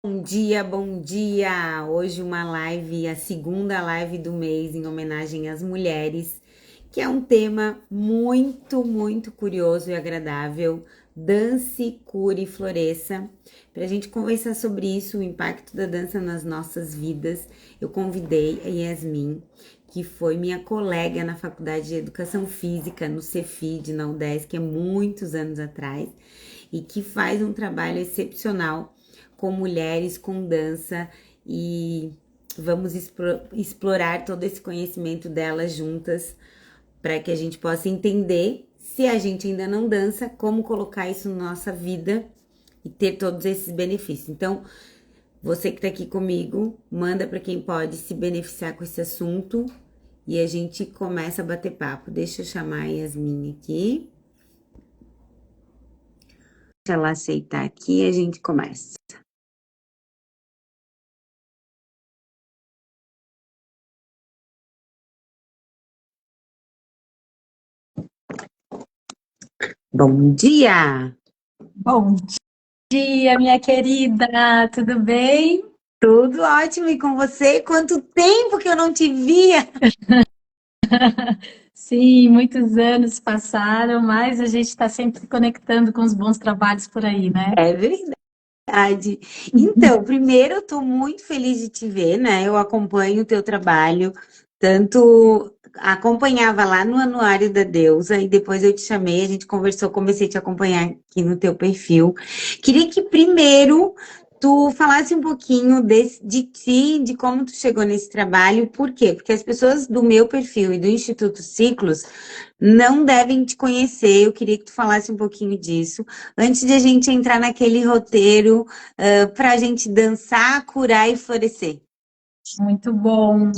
Bom dia, bom dia! Hoje uma live, a segunda live do mês em homenagem às mulheres, que é um tema muito curioso e agradável. Dance, cure e floresça. Para a gente conversar sobre isso, o impacto da dança nas nossas vidas, eu convidei a Yasmin, que foi minha colega na Faculdade de Educação Física, no Cefid, na UDESC, há muitos anos atrás, e que faz um trabalho excepcional com mulheres, com dança, e vamos explorar todo esse conhecimento delas juntas para que a gente possa entender, se a gente ainda não dança, como colocar isso na nossa vida e ter todos esses benefícios. Então, você que está aqui comigo, manda para quem pode se beneficiar com esse assunto e a gente começa a bater papo. Deixa eu chamar a Yasmin aqui. Deixa ela aceitar aqui e a gente começa. Bom dia! Bom dia, minha querida, tudo bem? Tudo ótimo, e com você? Quanto tempo que eu não te via! Sim, muitos anos passaram, mas a gente está sempre conectando com os bons trabalhos por aí, né? É verdade. Então, primeiro, eu estou muito feliz de te ver, né? Eu acompanho o teu trabalho, tanto acompanhava lá no Anuário da Deusa, e depois eu te chamei, a gente conversou, comecei a te acompanhar aqui no teu perfil. Queria que primeiro tu falasse um pouquinho de ti, de como tu chegou nesse trabalho, por quê? Porque as pessoas do meu perfil e do Instituto Ciclos não devem te conhecer. Eu queria que tu falasse um pouquinho disso, antes de a gente entrar naquele roteiro, para a gente dançar, curar e florescer. Muito bom.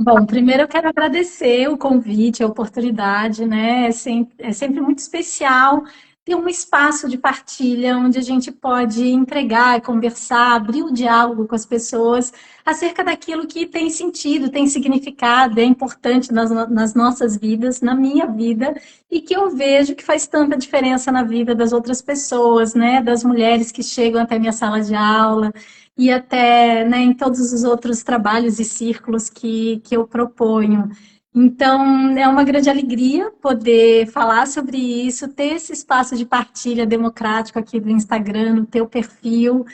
Bom, primeiro eu quero agradecer o convite, a oportunidade, né? É sempre muito especial ter um espaço de partilha onde a gente pode entregar, conversar, abrir o diálogo com as pessoas acerca daquilo que tem sentido, tem significado, é importante nas nossas vidas, na minha vida, e que eu vejo que faz tanta diferença na vida das outras pessoas, né? Das mulheres que chegam até minha sala de aula e até, né, em todos os outros trabalhos e círculos que eu proponho. Então, é uma grande alegria poder falar sobre isso, ter esse espaço de partilha democrático aqui do Instagram, no teu perfil,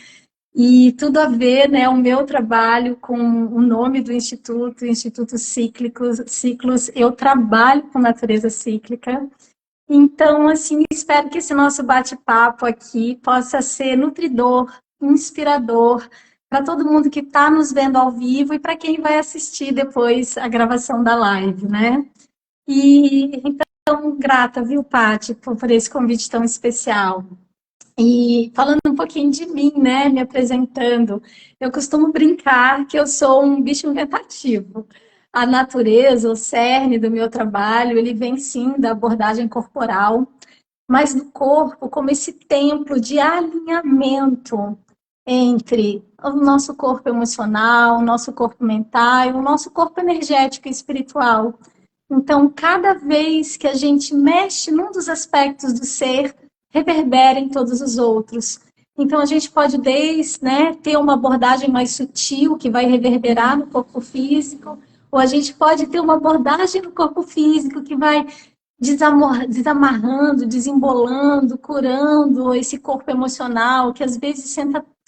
e tudo a ver, né, o meu trabalho com o nome do Instituto, Instituto Ciclos, eu trabalho com natureza cíclica. Então, assim, espero que esse nosso bate-papo aqui possa ser nutridor, inspirador para todo mundo que está nos vendo ao vivo e para quem vai assistir depois a gravação da live, né? E então, grata, viu, Paty, por esse convite tão especial. E falando um pouquinho de mim, né, me apresentando, eu costumo brincar que eu sou um bicho inventativo. A natureza, o cerne do meu trabalho, ele vem sim da abordagem corporal, mas do corpo como esse templo de alinhamento entre o nosso corpo emocional, o nosso corpo mental, o nosso corpo energético e espiritual. Então, cada vez que a gente mexe num dos aspectos do ser, reverbera em todos os outros. Então, a gente pode né, ter uma abordagem mais sutil, que vai reverberar no corpo físico, ou a gente pode ter uma abordagem no corpo físico, que vai desamarrando, desembolando, curando esse corpo emocional, que às vezes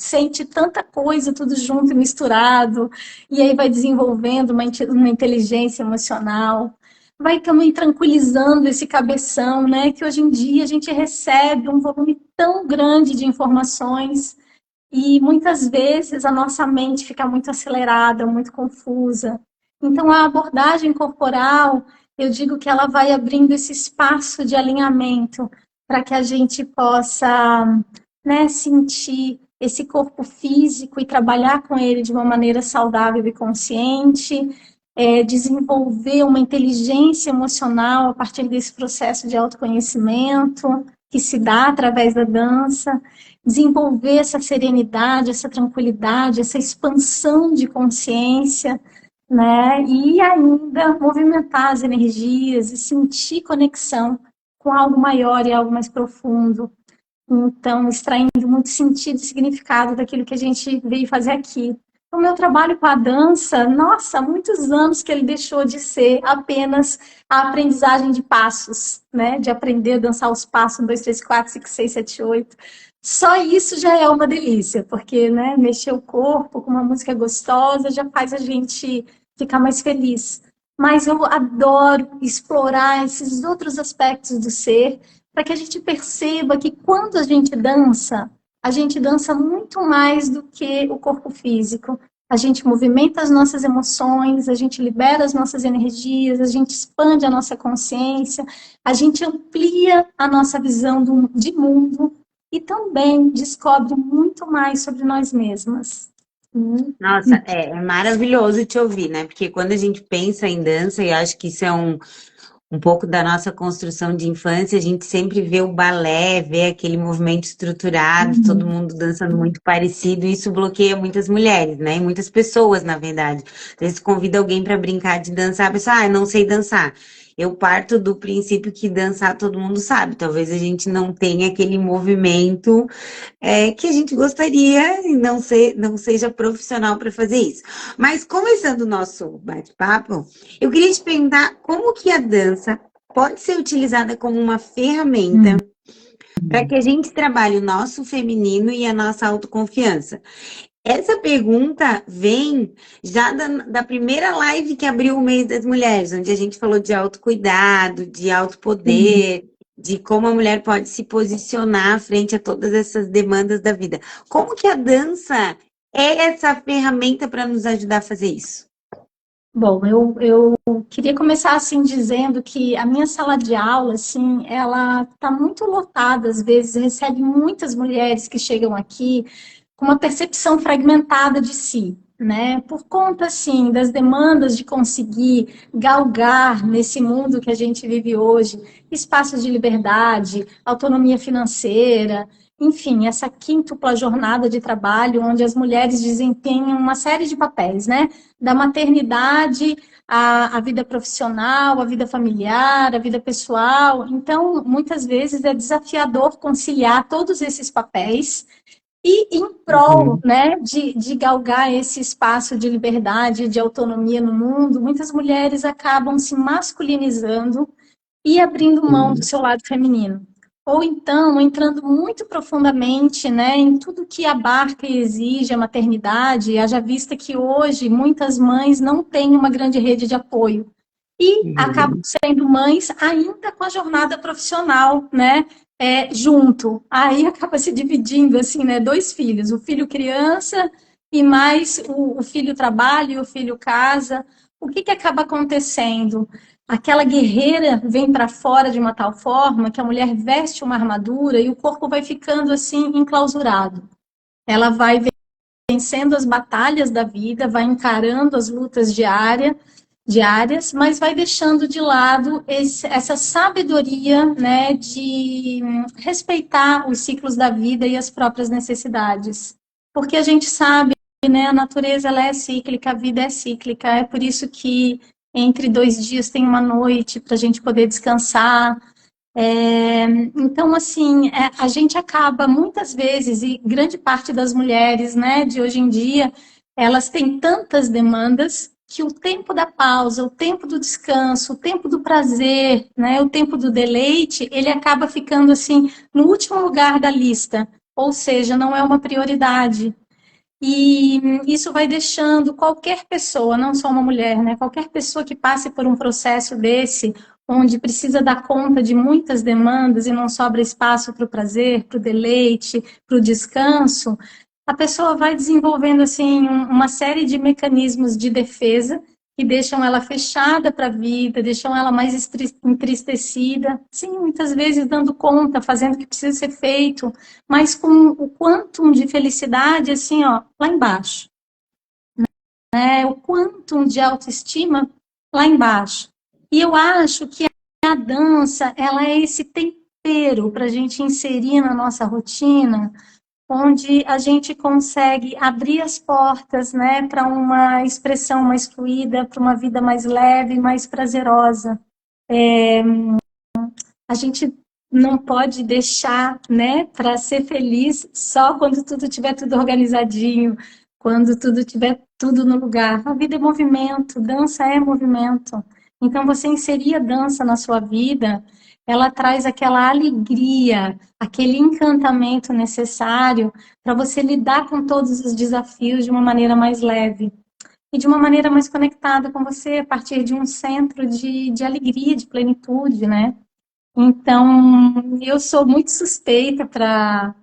sente tanta coisa tudo junto e misturado, e aí vai desenvolvendo uma inteligência emocional, vai também tranquilizando esse cabeção, né? Que hoje em dia a gente recebe um volume tão grande de informações e muitas vezes a nossa mente fica muito acelerada, muito confusa. Então, a abordagem corporal, eu digo que ela vai abrindo esse espaço de alinhamento para que a gente possa, né, sentir esse corpo físico e trabalhar com ele de uma maneira saudável e consciente, desenvolver uma inteligência emocional a partir desse processo de autoconhecimento que se dá através da dança, desenvolver essa serenidade, essa tranquilidade, essa expansão de consciência, né? E ainda movimentar as energias e sentir conexão com algo maior e algo mais profundo. Então, extraindo muito sentido e significado daquilo que a gente veio fazer aqui. O meu trabalho com a dança, nossa, há muitos anos que ele deixou de ser apenas a aprendizagem de passos, né? De aprender a dançar os passos, 1, 2, 3, 4, 5, 6, 7, 8. Só isso já é uma delícia, porque, né, mexer o corpo com uma música gostosa já faz a gente ficar mais feliz. Mas eu adoro explorar esses outros aspectos do ser, para que a gente perceba que quando a gente dança muito mais do que o corpo físico. A gente movimenta as nossas emoções, a gente libera as nossas energias, a gente expande a nossa consciência, a gente amplia a nossa visão de mundo e também descobre muito mais sobre nós mesmas. Nossa, é maravilhoso te ouvir, né? Porque quando a gente pensa em dança, e acho que isso é um pouco da nossa construção de infância, a gente sempre vê o balé, vê aquele movimento estruturado, todo mundo dançando muito parecido, e isso bloqueia muitas mulheres, né? E muitas pessoas, na verdade. Às vezes convida alguém para brincar de dançar, a pessoa, eu não sei dançar. Eu parto do princípio que dançar todo mundo sabe. Talvez a gente não tenha aquele movimento que a gente gostaria e não seja profissional para fazer isso. Mas começando o nosso bate-papo, eu queria te perguntar como que a dança pode ser utilizada como uma ferramenta para que a gente trabalhe o nosso feminino e a nossa autoconfiança. Essa pergunta vem já da primeira live que abriu o mês das mulheres, onde a gente falou de autocuidado, de autopoder, de como a mulher pode se posicionar frente a todas essas demandas da vida. Como que a dança é essa ferramenta para nos ajudar a fazer isso? Bom, eu queria começar assim dizendo que a minha sala de aula, assim, ela está muito lotada, às vezes recebe muitas mulheres que chegam aqui com uma percepção fragmentada de si, né? Por conta, assim, das demandas de conseguir galgar nesse mundo que a gente vive hoje, espaços de liberdade, autonomia financeira, enfim, essa quíntupla jornada de trabalho onde as mulheres desempenham uma série de papéis, né? Da maternidade à vida profissional, à vida familiar, à vida pessoal. Então, muitas vezes é desafiador conciliar todos esses papéis e em prol, Uhum, né, de galgar esse espaço de liberdade, de autonomia no mundo, muitas mulheres acabam se masculinizando e abrindo mão do uhum, seu lado feminino. Ou então entrando muito profundamente, né, em tudo que abarca e exige a maternidade, haja vista que hoje muitas mães não têm uma grande rede de apoio e acabam uhum. sendo mães ainda com a jornada profissional, né? Junto. Aí acaba se dividindo, assim, né? Dois filhos, o filho criança e mais o filho trabalha e o filho casa. O que acaba acontecendo? Aquela guerreira vem para fora de uma tal forma que a mulher veste uma armadura e o corpo vai ficando assim enclausurado. Ela vai vencendo as batalhas da vida, vai encarando as lutas diárias, mas vai deixando de lado essa sabedoria, né, de respeitar os ciclos da vida e as próprias necessidades. Porque a gente sabe, né, a natureza ela é cíclica, a vida é cíclica, é por isso que entre 2 dias tem uma noite para a gente poder descansar. Então, assim, a gente acaba muitas vezes, e grande parte das mulheres, né, de hoje em dia, elas têm tantas demandas que o tempo da pausa, o tempo do descanso, o tempo do prazer, né, o tempo do deleite, ele acaba ficando assim no último lugar da lista, ou seja, não é uma prioridade. E isso vai deixando qualquer pessoa, não só uma mulher, né? Qualquer pessoa que passe por um processo desse, onde precisa dar conta de muitas demandas e não sobra espaço para o prazer, para o deleite, para o descanso, a pessoa vai desenvolvendo assim uma série de mecanismos de defesa que deixam ela fechada para a vida, deixam ela mais entristecida, sim, muitas vezes dando conta, fazendo o que precisa ser feito, mas com o quantum de felicidade, assim, ó, lá embaixo. O quantum de autoestima lá embaixo. E eu acho que a dança, ela é esse tempero para a gente inserir na nossa rotina, onde a gente consegue abrir as portas, né, para uma expressão mais fluida, para uma vida mais leve, mais prazerosa. A gente não pode deixar, né, para ser feliz só quando tudo tiver tudo organizadinho, quando tudo tiver tudo no lugar. A vida é movimento, dança é movimento. Então, você inserir a dança na sua vida, ela traz aquela alegria, aquele encantamento necessário para você lidar com todos os desafios de uma maneira mais leve e de uma maneira mais conectada com você, a partir de um centro de alegria, de plenitude, né? Então, eu sou muito suspeita para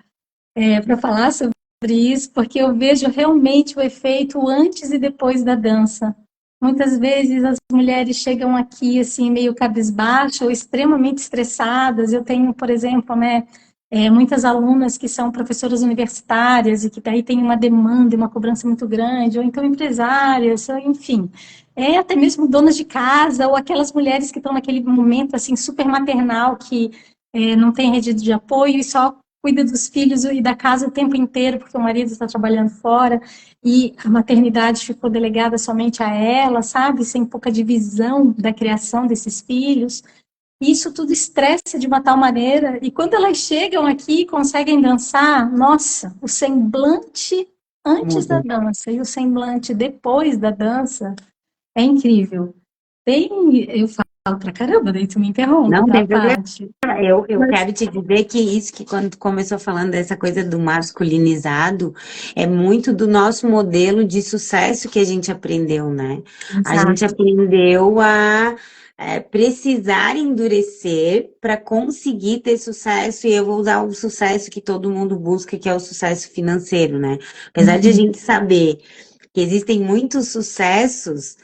falar sobre isso, porque eu vejo realmente o efeito antes e depois da dança. Muitas vezes as mulheres chegam aqui assim meio cabisbaixas ou extremamente estressadas. Eu tenho, por exemplo, né, muitas alunas que são professoras universitárias e que daí tem uma demanda, uma cobrança muito grande, ou então empresárias, ou, enfim, até mesmo donas de casa, ou aquelas mulheres que estão naquele momento assim super maternal que não tem rede de apoio e só cuida dos filhos e da casa o tempo inteiro porque o marido está trabalhando fora e a maternidade ficou delegada somente a ela, sabe? Sem pouca divisão da criação desses filhos. E isso tudo estressa de uma tal maneira. E quando elas chegam aqui e conseguem dançar, nossa, o semblante antes da Muda. dança e o semblante depois da dança é incrível. Eu falo pra caramba, daí tu me interrompe, Não tá, tem problema. Paty? Eu Mas, quero te dizer que isso que quando tu começou falando dessa coisa do masculinizado, é muito do nosso modelo de sucesso que a gente aprendeu, né? A gente exato. aprendeu a precisar endurecer para conseguir ter sucesso, e eu vou usar o sucesso que todo mundo busca, que é o sucesso financeiro, né? Apesar de a Uhum. gente saber que existem muitos sucessos,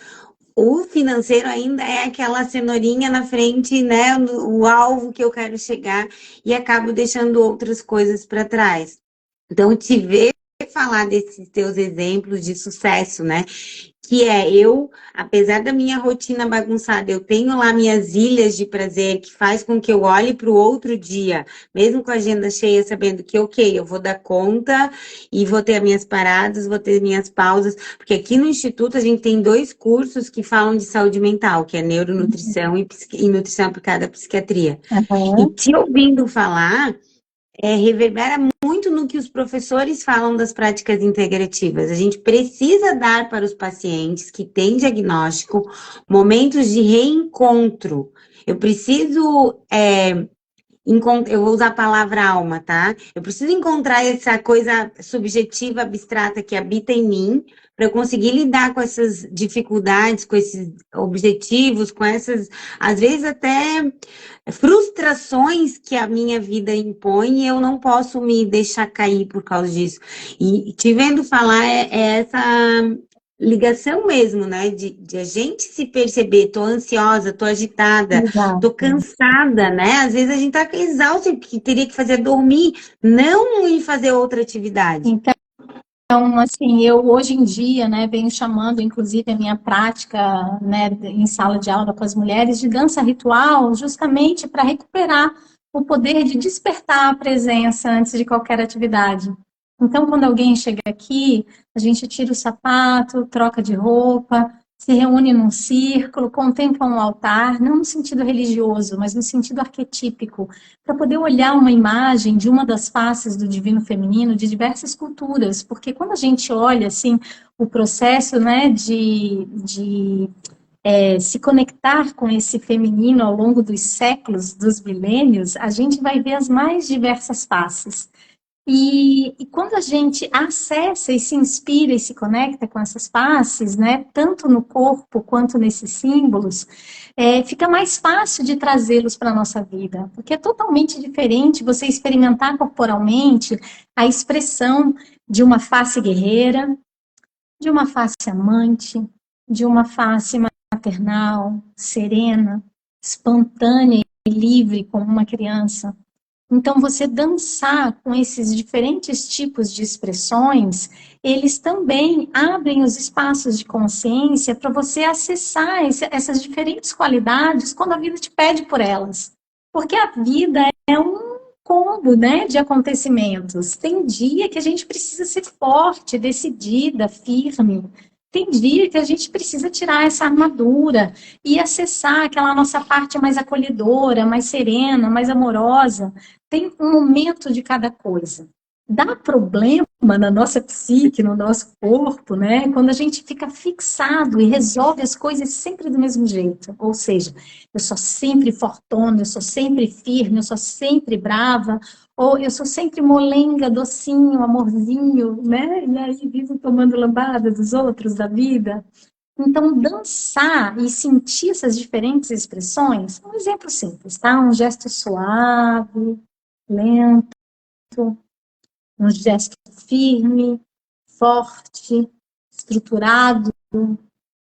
o financeiro ainda é aquela cenourinha na frente, né? O alvo que eu quero chegar e acabo deixando outras coisas para trás. Então, te ver falar desses teus exemplos de sucesso, né? Que é eu, apesar da minha rotina bagunçada, eu tenho lá minhas ilhas de prazer que faz com que eu olhe para o outro dia, mesmo com a agenda cheia, sabendo que, ok, eu vou dar conta e vou ter as minhas paradas, vou ter minhas pausas, porque aqui no Instituto a gente tem dois cursos que falam de saúde mental, que é neuronutrição e nutrição aplicada à psiquiatria. E Aham. te ouvindo falar, reverbera muito no que os professores falam das práticas integrativas. A gente precisa dar para os pacientes que têm diagnóstico momentos de reencontro. Eu preciso, eu vou usar a palavra alma, tá? Eu preciso encontrar essa coisa subjetiva, abstrata que habita em mim, para eu conseguir lidar com essas dificuldades, com esses objetivos, com essas, às vezes até frustrações que a minha vida impõe e eu não posso me deixar cair por causa disso. E te vendo falar é essa ligação mesmo, né? De a gente se perceber, tô ansiosa, tô agitada, tô Exato. cansada, né? Às vezes a gente tá exausto, que teria que fazer dormir, não ir fazer outra atividade. Então, assim, eu hoje em dia, né, venho chamando, inclusive, a minha prática, né, em sala de aula com as mulheres de dança ritual, justamente para recuperar o poder de despertar a presença antes de qualquer atividade. Então, quando alguém chega aqui, a gente tira o sapato, troca de roupa, se reúne num círculo, contempla um altar, não no sentido religioso, mas no sentido arquetípico, para poder olhar uma imagem de uma das faces do divino feminino de diversas culturas, porque quando a gente olha assim o processo, né, de se conectar com esse feminino ao longo dos séculos, dos milênios, a gente vai ver as mais diversas faces. E quando a gente acessa e se inspira e se conecta com essas faces, né, tanto no corpo quanto nesses símbolos, fica mais fácil de trazê-los para a nossa vida, porque é totalmente diferente você experimentar corporalmente a expressão de uma face guerreira, de uma face amante, de uma face maternal, serena, espontânea e livre como uma criança. Então, você dançar com esses diferentes tipos de expressões, eles também abrem os espaços de consciência para você acessar essas diferentes qualidades quando a vida te pede por elas. Porque a vida é um combo, né, de acontecimentos. Tem dia que a gente precisa ser forte, decidida, firme. Tem dia que a gente precisa tirar essa armadura e acessar aquela nossa parte mais acolhedora, mais serena, mais amorosa. Tem um momento de cada coisa. Dá problema na nossa psique, no nosso corpo, né? Quando a gente fica fixado e resolve as coisas sempre do mesmo jeito. Ou seja, eu sou sempre fortona, eu sou sempre firme, eu sou sempre brava, ou eu sou sempre molenga, docinho, amorzinho, né? E aí vivo tomando lambada dos outros, da vida. Então, dançar e sentir essas diferentes expressões, um exemplo simples, tá? Um gesto suave, lento, um gesto firme, forte, estruturado,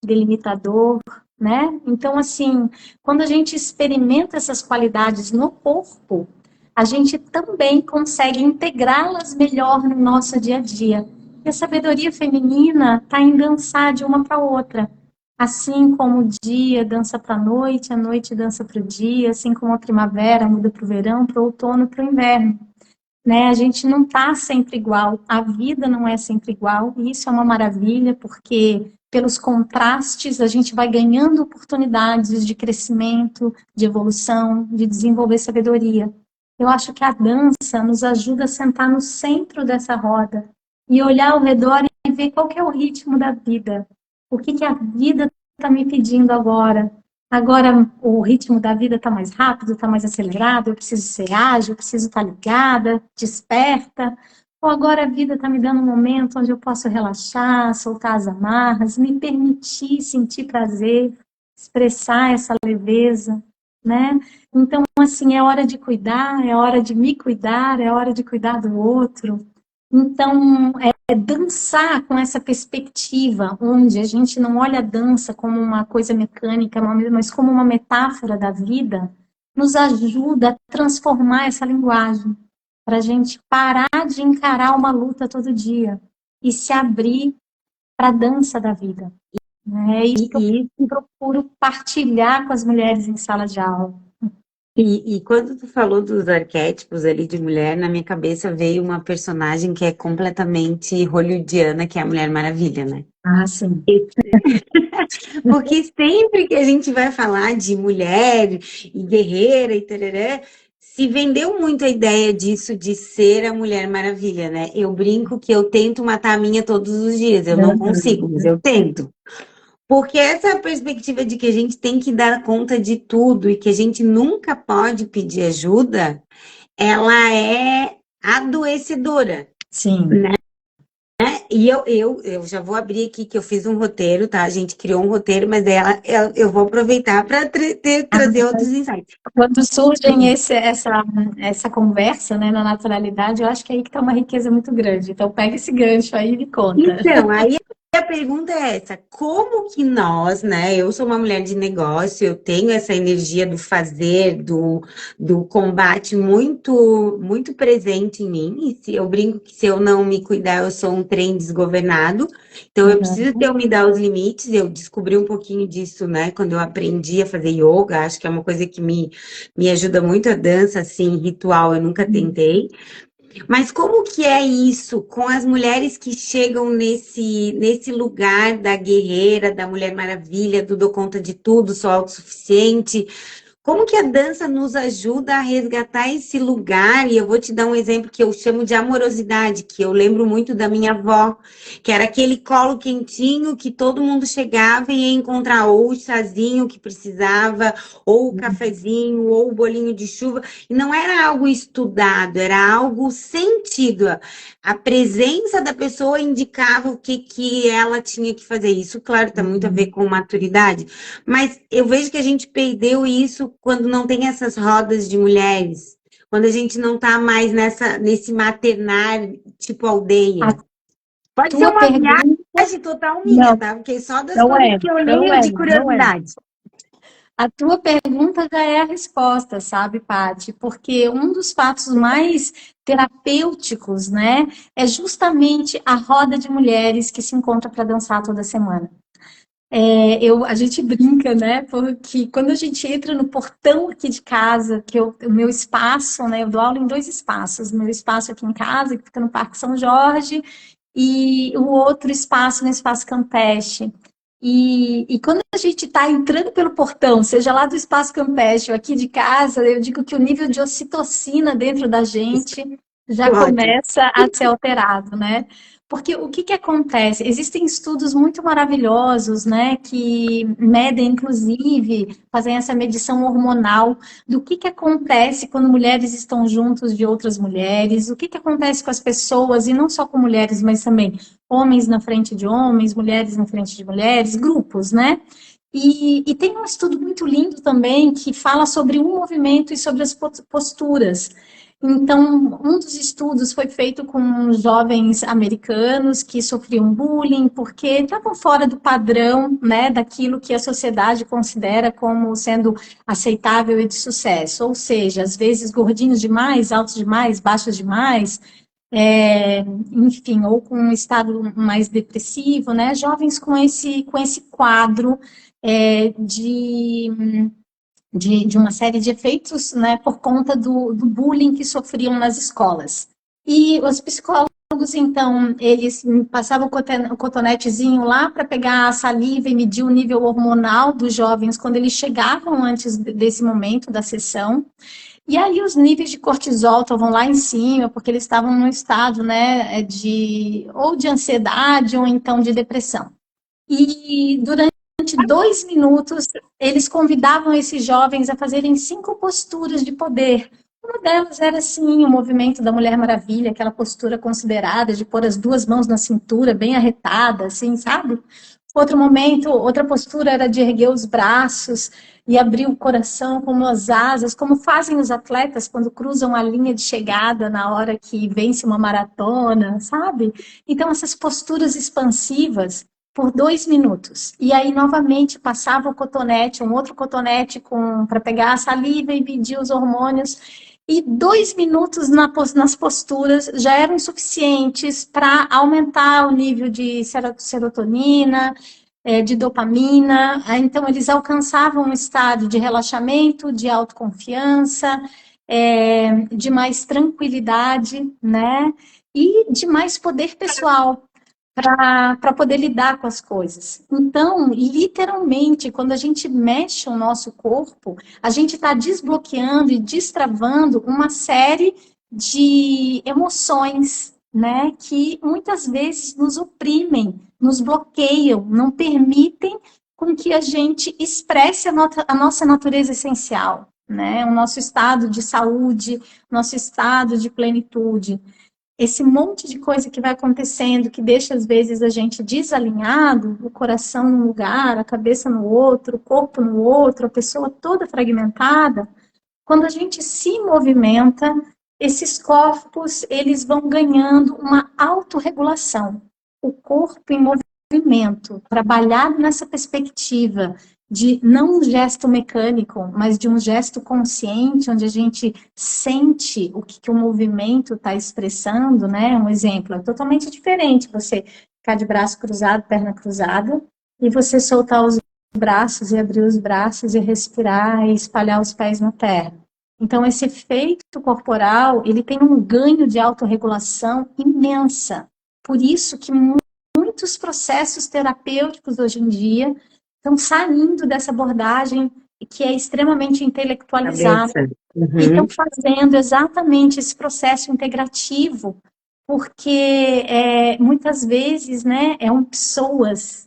delimitador, né? Então, assim, quando a gente experimenta essas qualidades no corpo, a gente também consegue integrá-las melhor no nosso dia a dia. E a sabedoria feminina está em dançar de uma para outra. Assim como o dia dança para a noite dança para o dia, assim como a primavera muda para o verão, para o outono, para o inverno, né? A gente não está sempre igual, a vida não é sempre igual, e isso é uma maravilha, porque pelos contrastes a gente vai ganhando oportunidades de crescimento, de evolução, de desenvolver sabedoria. Eu acho que a dança nos ajuda a sentar no centro dessa roda e olhar ao redor e ver qual que é o ritmo da vida. O que que a vida está me pedindo agora? Agora o ritmo da vida está mais rápido, está mais acelerado, eu preciso ser ágil, eu preciso estar ligada, desperta. Ou agora a vida está me dando um momento onde eu posso relaxar, soltar as amarras, me permitir sentir prazer, expressar essa leveza, né? Então, assim, é hora de cuidar, é hora de me cuidar, é hora de cuidar do outro. Então, é dançar com essa perspectiva, onde a gente não olha a dança como uma coisa mecânica, mas como uma metáfora da vida, nos ajuda a transformar essa linguagem, para a gente parar de encarar uma luta todo dia e se abrir para a dança da vida. É isso que E, eu procuro partilhar com as mulheres em sala de aula. e quando tu falou dos arquétipos ali de mulher, na minha cabeça veio uma personagem que é completamente hollywoodiana, que é a Mulher Maravilha, né? Ah, sim. Porque sempre que a gente vai falar de mulher e guerreira e tereré, se vendeu muito a ideia disso de ser a Mulher Maravilha, né? Eu brinco que eu tento matar a minha todos os dias, eu não consigo, mas eu tento. Porque essa perspectiva de que a gente tem que dar conta de tudo e que a gente nunca pode pedir ajuda, ela é adoecedora. Sim. E eu já vou abrir aqui que eu fiz um roteiro, tá? A gente criou um roteiro, mas eu vou aproveitar para trazer outros insights. Quando surgem essa conversa, né, na naturalidade, eu acho que é aí que está uma riqueza muito grande. Então, pega esse gancho aí e me conta. Então, aí a pergunta é essa: como que nós, né? Eu sou uma mulher de negócio, eu tenho essa energia do fazer, do combate muito presente em mim. E se eu brinco que se eu não me cuidar, eu sou um trem desgovernado. Então, eu preciso ter me dar os limites. Eu descobri um pouquinho disso, né? Quando eu aprendi a fazer yoga, acho que é uma coisa que me ajuda muito a dança, assim, ritual, eu nunca tentei. Mas como que é isso com as mulheres que chegam nesse lugar da guerreira, da Mulher Maravilha, do dou conta de tudo, sou autossuficiente? Como que a dança nos ajuda a resgatar esse lugar? E eu vou te dar um exemplo que eu chamo de amorosidade, que eu lembro muito da minha avó, que era aquele colo quentinho que todo mundo chegava e ia encontrar ou o chazinho que precisava, ou o cafezinho, ou o bolinho de chuva. E não era algo estudado, era algo sentido. A presença da pessoa indicava o que ela tinha que fazer. Isso, claro, está muito a ver com maturidade. Mas eu vejo que a gente perdeu isso quando não tem essas rodas de mulheres, quando a gente não está mais nesse maternar tipo A aldeia. Pode ser tua uma pergunta, viagem total minha, não, tá? Porque só das não coisas é, que eu não leio é, de não é. curiosidade. A tua pergunta já é a resposta, sabe, Paty? Porque um dos fatos mais terapêuticos, né, é justamente a roda de mulheres que se encontra para dançar toda semana. A gente brinca, né? Porque quando a gente entra no portão aqui de casa, o meu espaço, né? Eu dou aula em dois espaços. Meu espaço aqui em casa, que fica no Parque São Jorge, e o outro espaço no espaço campestre. E quando a gente está entrando pelo portão, seja lá do espaço campestre ou aqui de casa, eu digo que o nível de ocitocina dentro da gente já Ótimo. começa a ser alterado, né? Porque o que que acontece? Existem estudos muito maravilhosos, né, que medem, inclusive, fazem essa medição hormonal do que acontece quando mulheres estão juntos de outras mulheres, o que acontece com as pessoas, e não só com mulheres, mas também homens na frente de homens, mulheres na frente de mulheres, grupos, né? E tem um estudo muito lindo também que fala sobre o movimento e sobre as posturas. Então, um dos estudos foi feito com jovens americanos que sofriam bullying porque estavam fora do padrão, né, daquilo que a sociedade considera como sendo aceitável e de sucesso. Ou seja, às vezes gordinhos demais, altos demais, baixos demais, é, enfim, ou com um estado mais depressivo, né? Jovens com esse quadro de uma série de efeitos, né, por conta do bullying que sofriam nas escolas. E os psicólogos, então, eles passavam o cotonetezinho lá para pegar a saliva e medir o nível hormonal dos jovens quando eles chegavam antes desse momento da sessão. E aí os níveis de cortisol estavam lá em cima, porque eles estavam num estado, né, ou de ansiedade ou então de depressão. E durante 2 minutos, eles convidavam esses jovens a fazerem 5 posturas de poder. Uma delas era, assim, o movimento da Mulher Maravilha, aquela postura considerada de pôr as 2 mãos na cintura, bem arretada, assim, sabe? Outro momento, outra postura era de erguer os braços e abrir o coração como as asas, como fazem os atletas quando cruzam a linha de chegada na hora que vence uma maratona, sabe? Então, essas posturas expansivas por 2 minutos. E aí, novamente, passava o cotonete, um outro cotonete para pegar a saliva e medir os hormônios. E 2 minutos nas posturas já eram suficientes para aumentar o nível de serotonina, de dopamina. Então, eles alcançavam um estado de relaxamento, de autoconfiança, de mais tranquilidade, né? E de mais poder pessoal para poder lidar com as coisas. Então, literalmente, quando a gente mexe o nosso corpo, a gente está desbloqueando e destravando uma série de emoções, né, que muitas vezes nos oprimem, nos bloqueiam, não permitem com que a gente expresse a nossa natureza essencial, né, o nosso estado de saúde, nosso estado de plenitude. Esse monte de coisa que vai acontecendo, que deixa às vezes a gente desalinhado, o coração num lugar, a cabeça no outro, o corpo no outro, a pessoa toda fragmentada, quando a gente se movimenta, esses corpos, eles vão ganhando uma autorregulação. O corpo em movimento, trabalhar nessa perspectiva de não um gesto mecânico, mas de um gesto consciente, onde a gente sente o que o movimento está expressando, né? Um exemplo, é totalmente diferente você ficar de braço cruzado, perna cruzada, e você soltar os braços e abrir os braços e respirar e espalhar os pés na terra. Então, esse efeito corporal, ele tem um ganho de autorregulação imensa. Por isso que muitos processos terapêuticos hoje em dia estão saindo dessa abordagem que é extremamente intelectualizada Cabeça. e estão Uhum. fazendo exatamente esse processo integrativo, porque muitas vezes, né, é um psoas,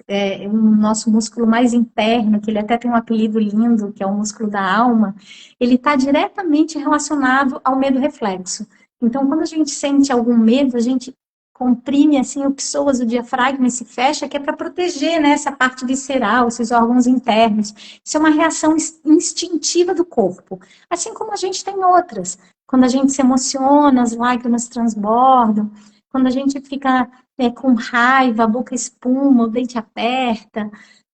o nosso músculo mais interno, que ele até tem um apelido lindo, que é o músculo da alma, ele está diretamente relacionado ao medo reflexo. Então, quando a gente sente algum medo, a gente comprime assim o psoas, o diafragma e se fecha, que é para proteger, né, essa parte visceral, esses órgãos internos. Isso é uma reação instintiva do corpo, assim como a gente tem outras. Quando a gente se emociona, as lágrimas transbordam. Quando a gente fica com raiva, a boca espuma, o dente aperta.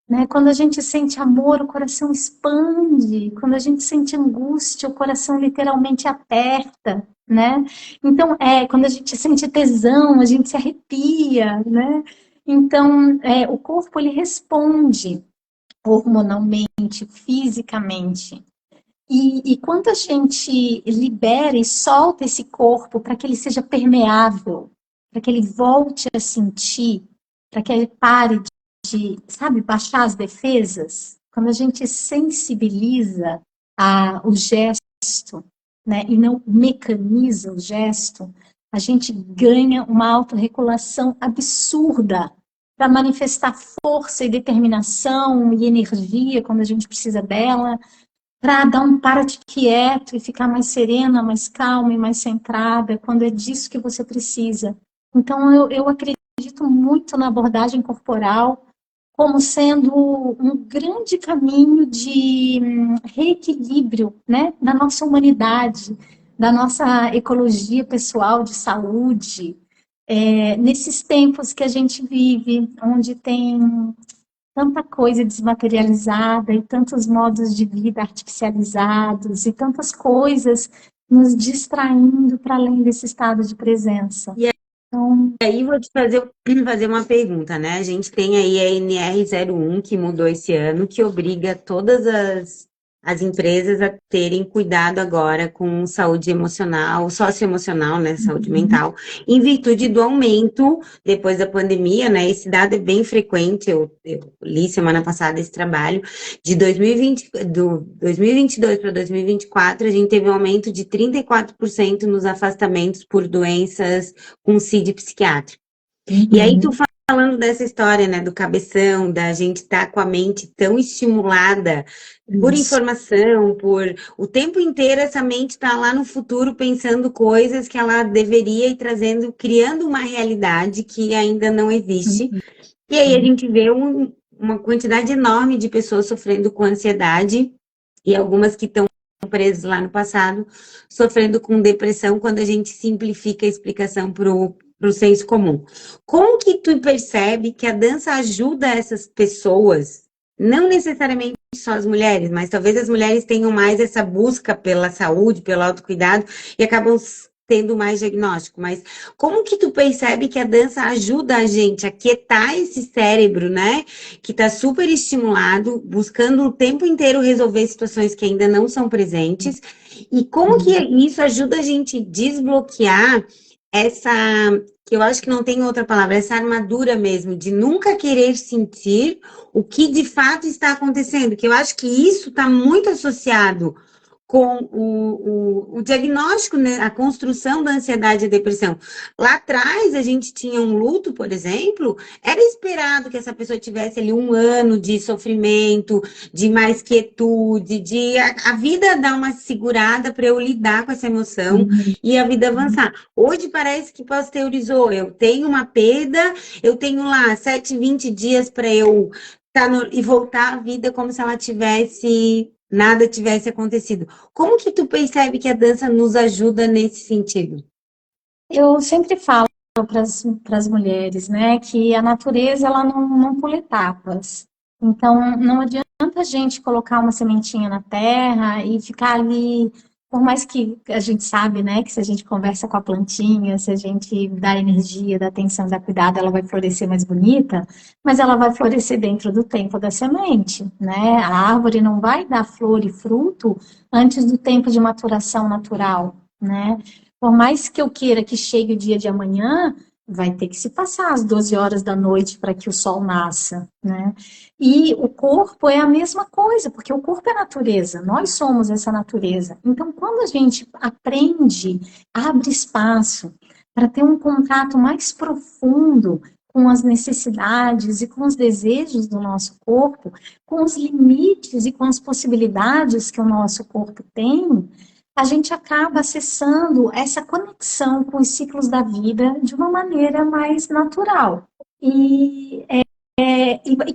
Né? Quando a gente sente amor, o coração expande. Quando a gente sente angústia, o coração literalmente aperta. Né? Então, quando a gente sente tesão, a gente se arrepia. Né? Então, o corpo ele responde hormonalmente, fisicamente. E quando a gente libera e solta esse corpo para que ele seja permeável, para que ele volte a sentir, para que ele pare de, sabe, baixar as defesas. Quando a gente sensibiliza o gesto, né, e não mecaniza o gesto, a gente ganha uma autorregulação absurda para manifestar força e determinação e energia quando a gente precisa dela, para dar um para-te quieto e ficar mais serena, mais calma e mais centrada, quando é disso que você precisa. Então, eu acredito muito na abordagem corporal como sendo um grande caminho de reequilíbrio, né, da nossa humanidade, da nossa ecologia pessoal de saúde, nesses tempos que a gente vive, onde tem tanta coisa desmaterializada e tantos modos de vida artificializados e tantas coisas nos distraindo para além desse estado de presença. E Então, aí vou te fazer uma pergunta, né? A gente tem aí a NR01 que mudou esse ano, que obriga todas as empresas a terem cuidado agora com saúde emocional, socioemocional, né? Saúde mental, em virtude do aumento depois da pandemia, né? Esse dado é bem frequente, eu li semana passada esse trabalho, de 2020, do 2022 para 2024, a gente teve um aumento de 34% nos afastamentos por doenças com CID psiquiátrico. E aí tu falando dessa história, né, do cabeção, da gente estar com a mente tão estimulada por informação, por o tempo inteiro essa mente está lá no futuro pensando coisas que ela deveria ir trazendo, criando uma realidade que ainda não existe. E aí a gente vê uma quantidade enorme de pessoas sofrendo com ansiedade e algumas que estão presas lá no passado, sofrendo com depressão, quando a gente simplifica a explicação para o senso comum. Como que tu percebe que a dança ajuda essas pessoas, não necessariamente só as mulheres, mas talvez as mulheres tenham mais essa busca pela saúde, pelo autocuidado, e acabam tendo mais diagnóstico, mas como que tu percebe que a dança ajuda a gente a quietar esse cérebro, né, que está super estimulado, buscando o tempo inteiro resolver situações que ainda não são presentes, e como que isso ajuda a gente a desbloquear essa, que eu acho que não tem outra palavra, essa armadura mesmo, de nunca querer sentir o que de fato está acontecendo, que eu acho que isso está muito associado com o diagnóstico, né, a construção da ansiedade e depressão. Lá atrás, a gente tinha um luto, por exemplo, era esperado que essa pessoa tivesse ali 1 ano de sofrimento, de mais quietude, de a vida dar uma segurada para eu lidar com essa emoção e a vida avançar. Hoje parece que pasteurizou, eu tenho uma perda, eu tenho lá 7, 20 dias para eu e voltar à vida como se ela tivesse nada tivesse acontecido. Como que tu percebe que a dança nos ajuda nesse sentido? eu sempre falo para as mulheres, né, que a natureza ela não pula etapas. Então, não adianta a gente colocar uma sementinha na terra e ficar ali, por mais que a gente sabe, né, que se a gente conversa com a plantinha, se a gente dá energia, dá atenção, dá cuidado, ela vai florescer mais bonita, mas ela vai florescer dentro do tempo da semente, né? A árvore não vai dar flor e fruto antes do tempo de maturação natural, né? Por mais que eu queira que chegue o dia de amanhã, vai ter que se passar as 12 horas da noite para que o sol nasça, né? E o corpo é a mesma coisa, porque o corpo é natureza, nós somos essa natureza. Então, quando a gente aprende, abre espaço para ter um contato mais profundo com as necessidades e com os desejos do nosso corpo, com os limites e com as possibilidades que o nosso corpo tem, a gente acaba acessando essa conexão com os ciclos da vida de uma maneira mais natural. E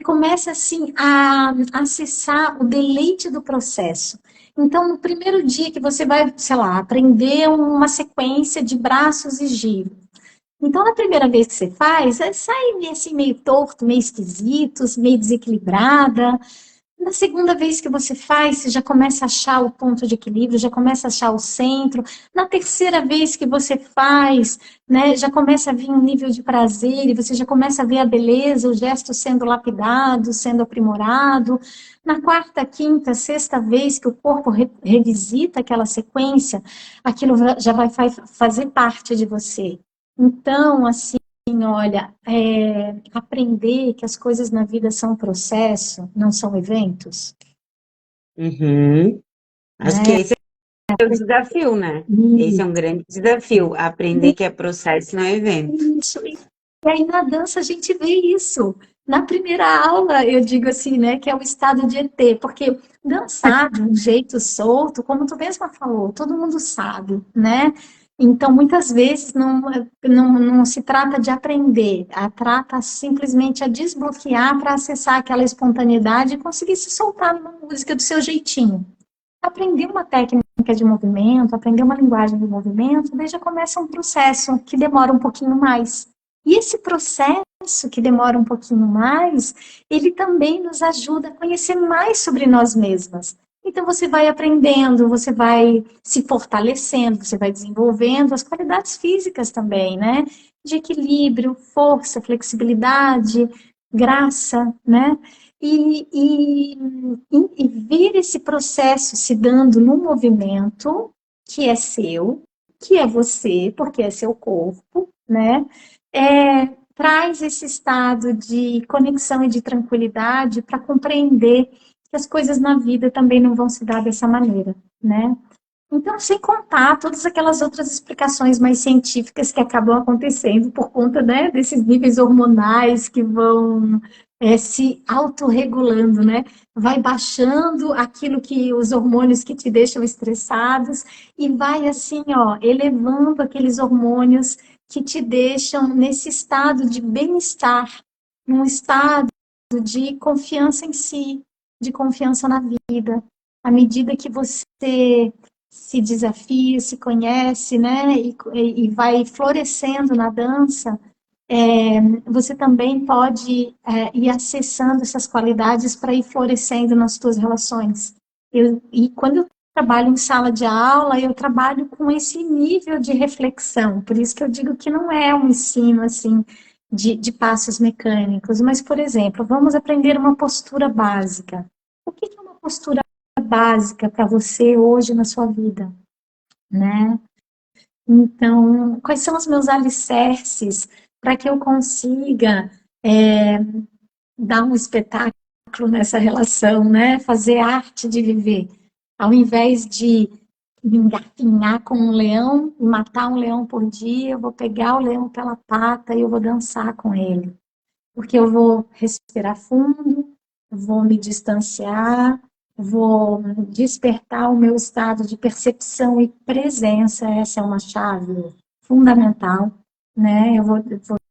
começa, assim, a acessar o deleite do processo. Então, no primeiro dia que você vai, sei lá, aprender uma sequência de braços e giro. Então, na primeira vez que você faz, sai assim, meio torto, meio esquisito, meio desequilibrada. Na segunda vez que você faz, você já começa a achar o ponto de equilíbrio, já começa a achar o centro. Na terceira vez que você faz, né, já começa a vir um nível de prazer e você já começa a ver a beleza, o gesto sendo lapidado, sendo aprimorado. Na quarta, quinta, sexta vez que o corpo revisita aquela sequência, aquilo já vai fazer parte de você. Então, assim, olha, aprender que as coisas na vida são processo, não são eventos, Uhum. Acho que né? esse é o desafio, né? Esse E é um grande desafio, aprender que é processo, não é evento. isso. E aí na dança a gente vê isso. Na primeira aula eu digo assim, né, que é o estado de ET, porque dançar de um jeito solto, como tu mesma falou, todo mundo sabe, né? Então muitas vezes não se trata de aprender, trata simplesmente a desbloquear para acessar aquela espontaneidade e conseguir se soltar numa música do seu jeitinho. Aprender uma técnica de movimento, aprender uma linguagem de movimento, daí já começa um processo que demora um pouquinho mais. E esse processo que demora um pouquinho mais, ele também nos ajuda a conhecer mais sobre nós mesmas. Então você vai aprendendo, você vai se fortalecendo, você vai desenvolvendo as qualidades físicas também, né? De equilíbrio, força, flexibilidade, graça, né? E ver esse processo se dando num movimento que é seu, que é você, porque é seu corpo, né? Traz esse estado de conexão e de tranquilidade para compreender que as coisas na vida também não vão se dar dessa maneira, né? Então, sem contar todas aquelas outras explicações mais científicas que acabam acontecendo por conta, né, desses níveis hormonais que vão se autorregulando, né? Vai baixando aquilo que os hormônios que te deixam estressados e vai assim, ó, elevando aqueles hormônios que te deixam nesse estado de bem-estar, num estado de confiança em si, de confiança na vida. À medida que você se desafia, se conhece, né, e vai florescendo na dança, você também pode ir acessando essas qualidades para ir florescendo nas suas relações. E quando eu trabalho em sala de aula, eu trabalho com esse nível de reflexão, por isso que eu digo que não é um ensino assim de passos mecânicos, mas, por exemplo, vamos aprender uma postura básica. O que é uma postura básica para você hoje na sua vida, né? Então, quais são os meus alicerces para que eu consiga é, dar um espetáculo nessa relação, né? Fazer arte de viver, ao invés de me engatinhar com um leão e matar um leão por dia, eu vou pegar o leão pela pata e eu vou dançar com ele, porque eu vou respirar fundo, vou me distanciar, vou despertar o meu estado de percepção e presença. Essa é uma chave fundamental, né? Eu vou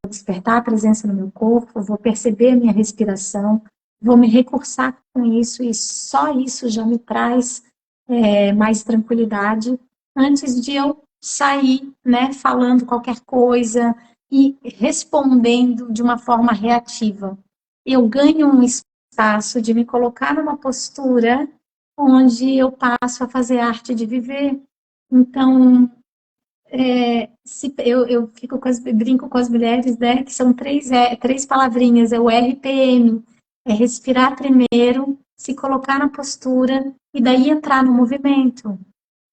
despertar a presença no meu corpo, eu vou perceber a minha respiração, vou me recursar com isso e só isso já me traz mais tranquilidade antes de eu sair, né, falando qualquer coisa e respondendo de uma forma reativa. Eu ganho um espaço de me colocar numa postura onde eu passo a fazer arte de viver. Então, eu fico brinco com as mulheres, né, que são três palavrinhas, é o RPM, é respirar primeiro, se colocar na postura e daí entrar no movimento.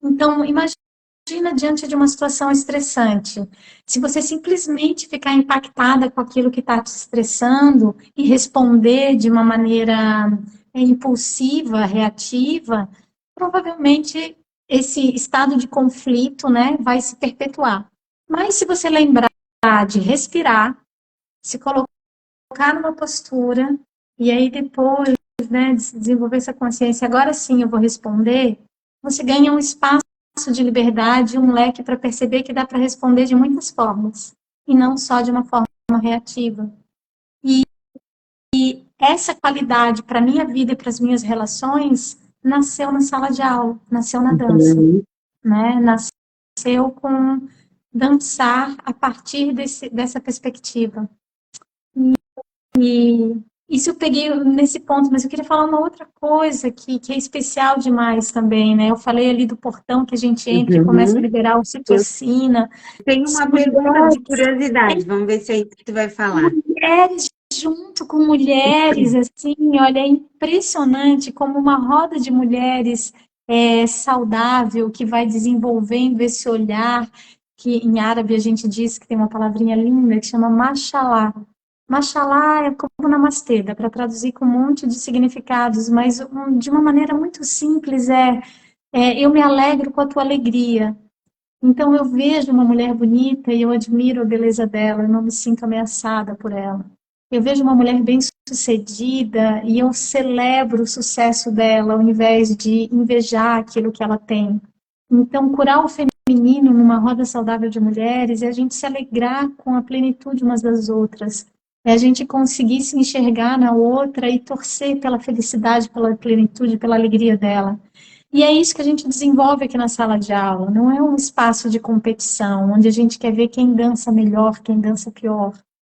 Então, imagina diante de uma situação estressante. Se você simplesmente ficar impactada com aquilo que está te estressando e responder de uma maneira impulsiva, reativa, provavelmente esse estado de conflito, né, vai se perpetuar. Mas se você lembrar de respirar, se colocar numa postura e aí depois, né, desenvolver essa consciência, agora sim eu vou responder, você ganha um espaço de liberdade, um leque para perceber que dá para responder de muitas formas, e não só de uma forma reativa. E essa qualidade para a minha vida e para as minhas relações nasceu na sala de aula, nasceu na dança, Uhum. né? Nasceu com dançar a partir dessa perspectiva. E isso eu peguei nesse ponto, mas eu queria falar uma outra coisa que é especial demais também, né? Eu falei ali do portão que a gente entra e começa a Uhum. liberar Eu ocitocina. tenho As uma pergunta de mulheres, curiosidade, vamos ver se é isso que tu vai falar. mulheres junto com mulheres, assim, olha, é impressionante como uma roda de mulheres saudável que vai desenvolvendo esse olhar. que em árabe a gente diz que tem uma palavrinha linda que chama mashallah. Mashallah é como namastê, dá para traduzir com um monte de significados, mas de uma maneira muito simples eu me alegro com a tua alegria. Então eu vejo uma mulher bonita e eu admiro a beleza dela, eu não me sinto ameaçada por ela. Eu vejo uma mulher bem-sucedida e eu celebro o sucesso dela, ao invés de invejar aquilo que ela tem. Então, curar o feminino numa roda saudável de mulheres é a gente se alegrar com a plenitude umas das outras. É a gente conseguir se enxergar na outra e torcer pela felicidade, pela plenitude, pela alegria dela. E é isso que a gente desenvolve aqui na sala de aula. Não é um espaço de competição, onde a gente quer ver quem dança melhor, quem dança pior,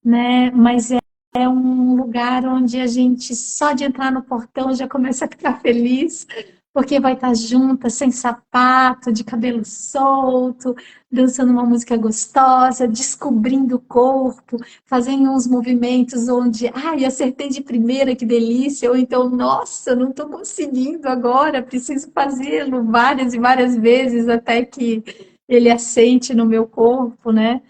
né? Mas é um lugar onde a gente, só de entrar no portão, já começa a ficar feliz, porque vai estar junta, sem sapato, de cabelo solto, dançando uma música gostosa, descobrindo o corpo, fazendo uns movimentos onde, ai, acertei de primeira, que delícia, ou então, nossa, não estou conseguindo agora, preciso fazê-lo várias e várias vezes até que ele assente no meu corpo, né?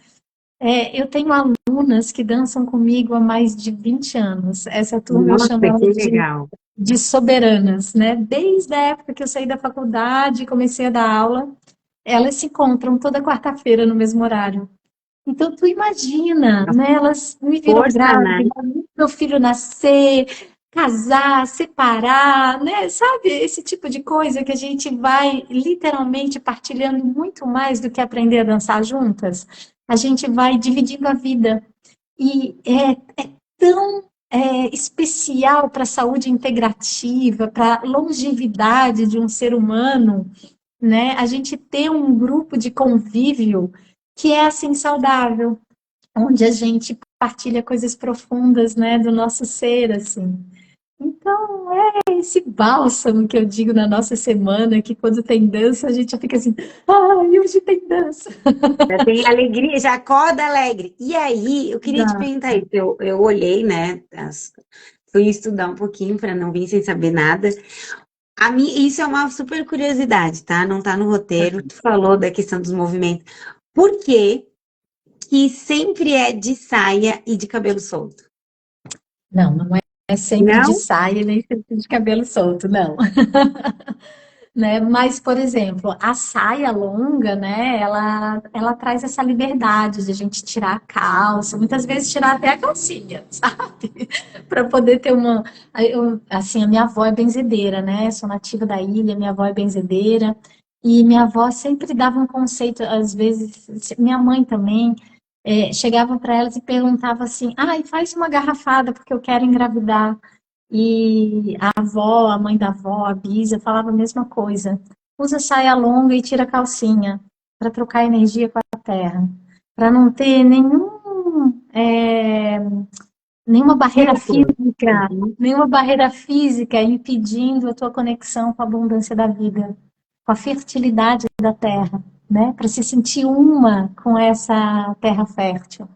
Eu tenho alunas que dançam comigo há mais de 20 anos. Essa turma eu Nossa, chamo ela que legal. de soberanas, né? Desde a época que eu saí da faculdade e comecei a dar aula, elas se encontram toda quarta-feira no mesmo horário. Então, tu imagina, né? Elas me viram Força, né? grávida, meu filho nascer, casar, separar, né? Sabe? Esse tipo de coisa que a gente vai literalmente partilhando muito mais do que aprender a dançar juntas. A gente vai dividindo a vida. E é tão especial para a saúde integrativa, para a longevidade de um ser humano, né? A gente ter um grupo de convívio que é assim saudável, onde a gente partilha coisas profundas, né, do nosso ser, assim. Então, é esse bálsamo que eu digo na nossa semana, que quando tem dança, a gente já fica assim, ai, hoje tem dança. Já tem alegria, já acorda alegre. E aí, eu queria te Já. perguntar isso. Eu olhei, né? Fui estudar um pouquinho para não vir sem saber nada. Isso é uma super curiosidade, tá? Não tá no roteiro. Tu falou da questão dos movimentos. Por que que sempre é de saia e de cabelo solto? Não, não é sempre de Não? saia nem sempre de cabelo solto, não. Né? Mas, por exemplo, a saia longa, né? Ela traz essa liberdade de a gente tirar a calça, muitas vezes tirar até a calcinha, sabe? Para poder ter uma. Assim, a minha avó é benzedeira, né? Sou nativa da ilha, minha avó é benzedeira. E minha avó sempre dava um conceito, às vezes, minha mãe também, chegava para elas e perguntava assim: ai, faz uma garrafada porque eu quero engravidar. E a avó, a mãe da avó, a bisa, falava a mesma coisa. Usa saia longa e tira a calcinha para trocar energia com a terra, para não ter nenhuma barreira Filtro. física, Uhum. nenhuma barreira física impedindo a tua conexão com a abundância da vida, com a fertilidade da terra, né? Para se sentir uma com essa terra fértil.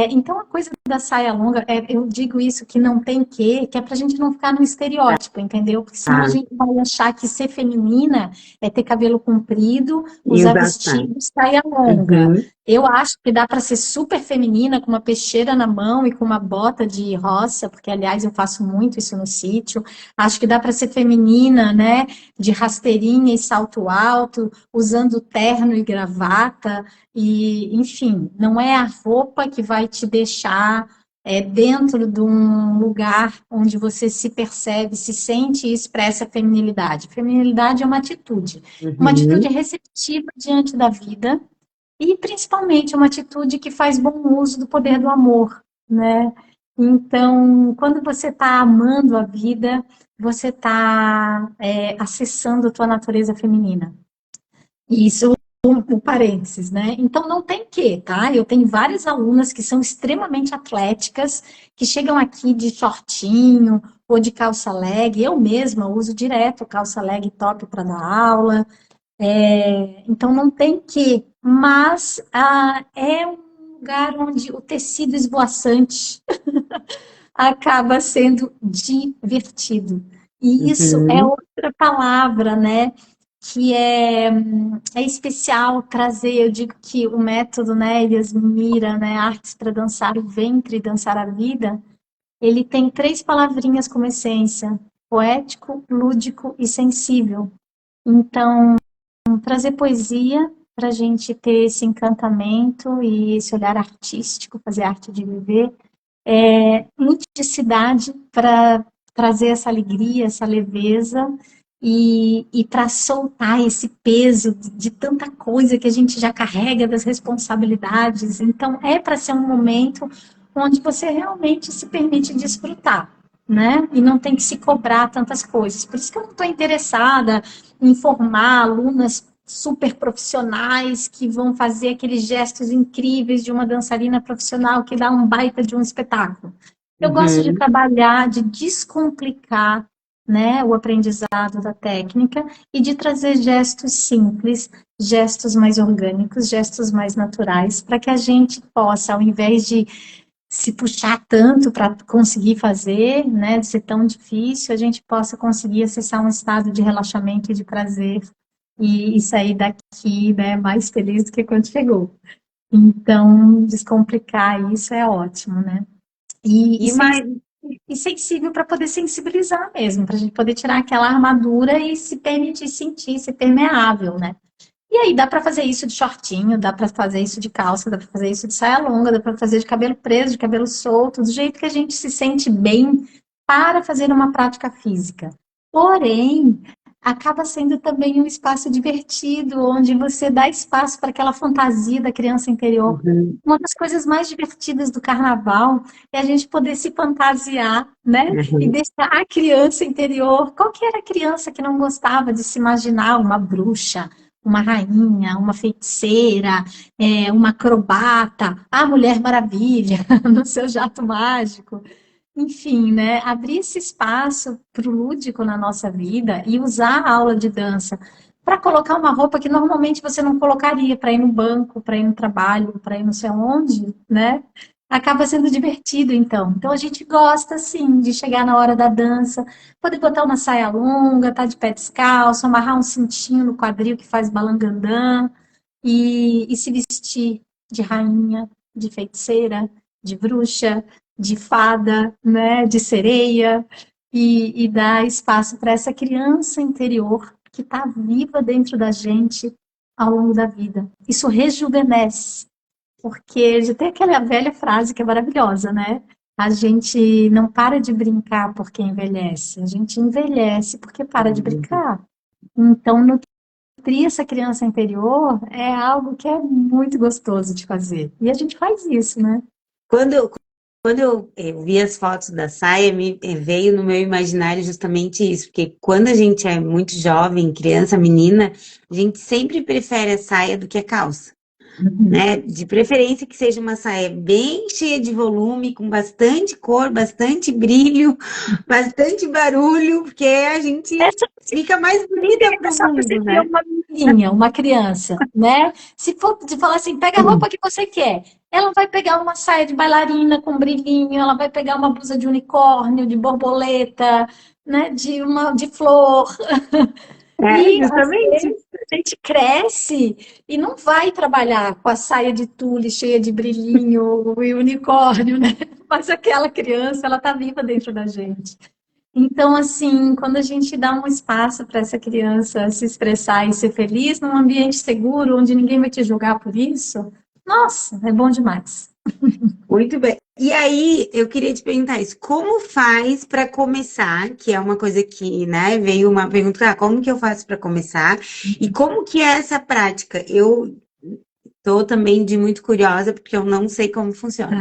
Então, a coisa da saia longa, eu digo isso que não tem que é pra gente não ficar no estereótipo, entendeu? Porque senão a Tá. gente vai achar que ser feminina é ter cabelo comprido, E usar usar saia. vestido, saia longa. Uhum. Eu acho que dá para ser super feminina com uma peixeira na mão e com uma bota de roça, porque aliás eu faço muito isso no sítio. Acho que dá para ser feminina, né, de rasteirinha e salto alto, usando terno e gravata. E, enfim, não é a roupa que vai te deixar dentro de um lugar onde você se percebe, se sente e expressa feminilidade. Feminilidade é uma atitude Uhum. receptiva diante da vida e, principalmente, uma atitude que faz bom uso do poder do amor, né? Então, quando você está amando a vida, você está acessando a tua natureza feminina. E isso um parênteses, né? Então não tem que, tá? Eu tenho várias alunas que são extremamente atléticas, que chegam aqui de shortinho ou de calça leg. Eu mesma uso direto calça leg top para dar aula. Então não tem que, mas é um lugar onde o tecido esvoaçante acaba sendo divertido. E isso é Uhum. outra palavra, né? que é especial trazer, eu digo que o método, né, Yasmin Mira, né, Artes para Dançar o Ventre e Dançar a Vida, ele tem três palavrinhas como essência: poético, lúdico e sensível. Então, trazer poesia para a gente ter esse encantamento e esse olhar artístico, fazer arte de viver, ludicidade para trazer essa alegria, essa leveza e para soltar esse peso de tanta coisa que a gente já carrega das responsabilidades. Então, é para ser um momento onde você realmente se permite desfrutar, né? E não tem que se cobrar tantas coisas. Por isso que eu não estou interessada em formar alunas super profissionais que vão fazer aqueles gestos incríveis de uma dançarina profissional que dá um baita de um espetáculo. Eu gosto de Uhum, trabalhar, de descomplicar, né, o aprendizado da técnica e de trazer gestos simples, gestos mais orgânicos, gestos mais naturais, para que a gente possa, ao invés de se puxar tanto para conseguir fazer, né, de ser tão difícil, a gente possa conseguir acessar um estado de relaxamento e de prazer e sair daqui, né, mais feliz do que quando chegou. Então, descomplicar isso é ótimo, né? E, e, E sens- mais, e sensível para poder sensibilizar mesmo, para a gente poder tirar aquela armadura e se permitir sentir, ser permeável, né? E aí dá para fazer isso de shortinho, dá para fazer isso de calça, dá para fazer isso de saia longa, dá para fazer de cabelo preso, de cabelo solto, do jeito que a gente se sente bem para fazer uma prática física. Porém, acaba sendo também um espaço divertido, onde você dá espaço para aquela fantasia da criança interior. uhum, Uma das coisas mais divertidas do carnaval é a gente poder se fantasiar, né? E uhum. deixar a criança interior. Qual que era a criança que não gostava de se imaginar uma bruxa, uma rainha, uma feiticeira, uma acrobata, a Mulher Maravilha no seu jato mágico? Enfim, né? Abrir esse espaço para o lúdico na nossa vida e usar a aula de dança para colocar uma roupa que normalmente você não colocaria para ir no banco, para ir no trabalho, para ir não sei onde, né? Acaba sendo divertido, então. Então a gente gosta, sim, de chegar na hora da dança, poder botar uma saia longa, tá de pé descalço, amarrar um cintinho no quadril que faz balangandã e se vestir de rainha, de feiticeira, de bruxa, de fada, né, de sereia, e dar espaço para essa criança interior que está viva dentro da gente ao longo da vida. Isso rejuvenesce, porque já tem aquela velha frase que é maravilhosa, né? A gente não para de brincar porque envelhece, a gente envelhece porque para de brincar. Então, nutrir essa criança interior é algo que é muito gostoso de fazer. E a gente faz isso, né? Quando eu, quando eu vi as fotos da saia, veio no meu imaginário justamente isso, porque quando a gente é muito jovem, criança, menina, a gente sempre prefere a saia do que a calça. Né? De preferência que seja uma saia bem cheia de volume, com bastante cor, bastante brilho, bastante barulho, porque a gente Essa fica mais bonita é para o só você mundo, ter né? uma menininha, uma criança, né? Se for de falar assim, pega a roupa que você quer, ela vai pegar uma saia de bailarina com brilhinho, ela vai pegar uma blusa de unicórnio, de borboleta, né? De flor. É, E às justamente. vezes a gente cresce e não vai trabalhar com a saia de tule cheia de brilhinho e unicórnio, né? Mas aquela criança, ela tá viva dentro da gente. Então, assim, quando a gente dá um espaço para essa criança se expressar e ser feliz num ambiente seguro, onde ninguém vai te julgar por isso, nossa, é bom demais. Muito bem. E aí, eu queria te perguntar isso, como faz para começar, que é uma coisa que, né, veio uma pergunta, como que eu faço para começar? E como que é essa prática? Eu tô também de muito curiosa, porque eu não sei como funciona.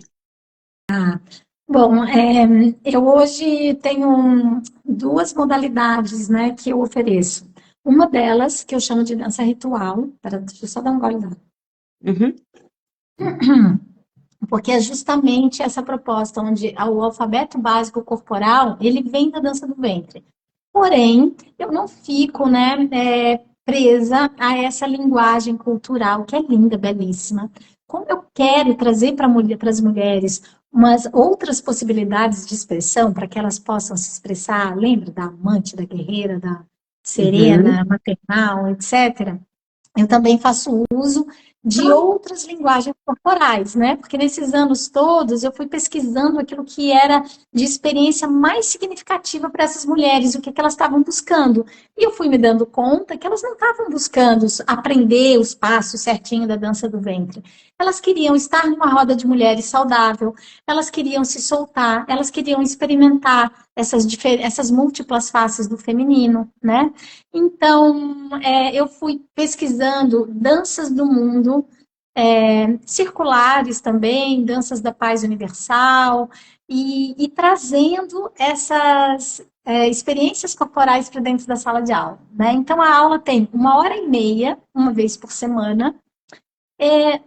Bom, eu hoje tenho duas modalidades, né, que eu ofereço. Uma delas, que eu chamo de dança ritual, deixa eu só dar um gole d'água. Uhum, Porque é justamente essa proposta, onde o alfabeto básico corporal, ele vem da dança do ventre. Porém, eu não fico, né, presa a essa linguagem cultural, que é linda, belíssima. Como eu quero trazer para as mulheres umas outras possibilidades de expressão, para que elas possam se expressar, lembra da amante, da guerreira, Uhum. serena, maternal, etc., eu também faço uso de outras linguagens corporais, né? Porque nesses anos todos eu fui pesquisando aquilo que era de experiência mais significativa para essas mulheres, o que elas estavam buscando. E eu fui me dando conta que elas não estavam buscando aprender os passos certinho da dança do ventre. Elas queriam estar numa roda de mulheres saudável, elas queriam se soltar, elas queriam experimentar essas múltiplas faces do feminino, né? Então, eu fui pesquisando danças do mundo, circulares também, danças da paz universal, e trazendo essas experiências corporais para dentro da sala de aula, né? Então, a aula tem 1h30, uma vez por semana.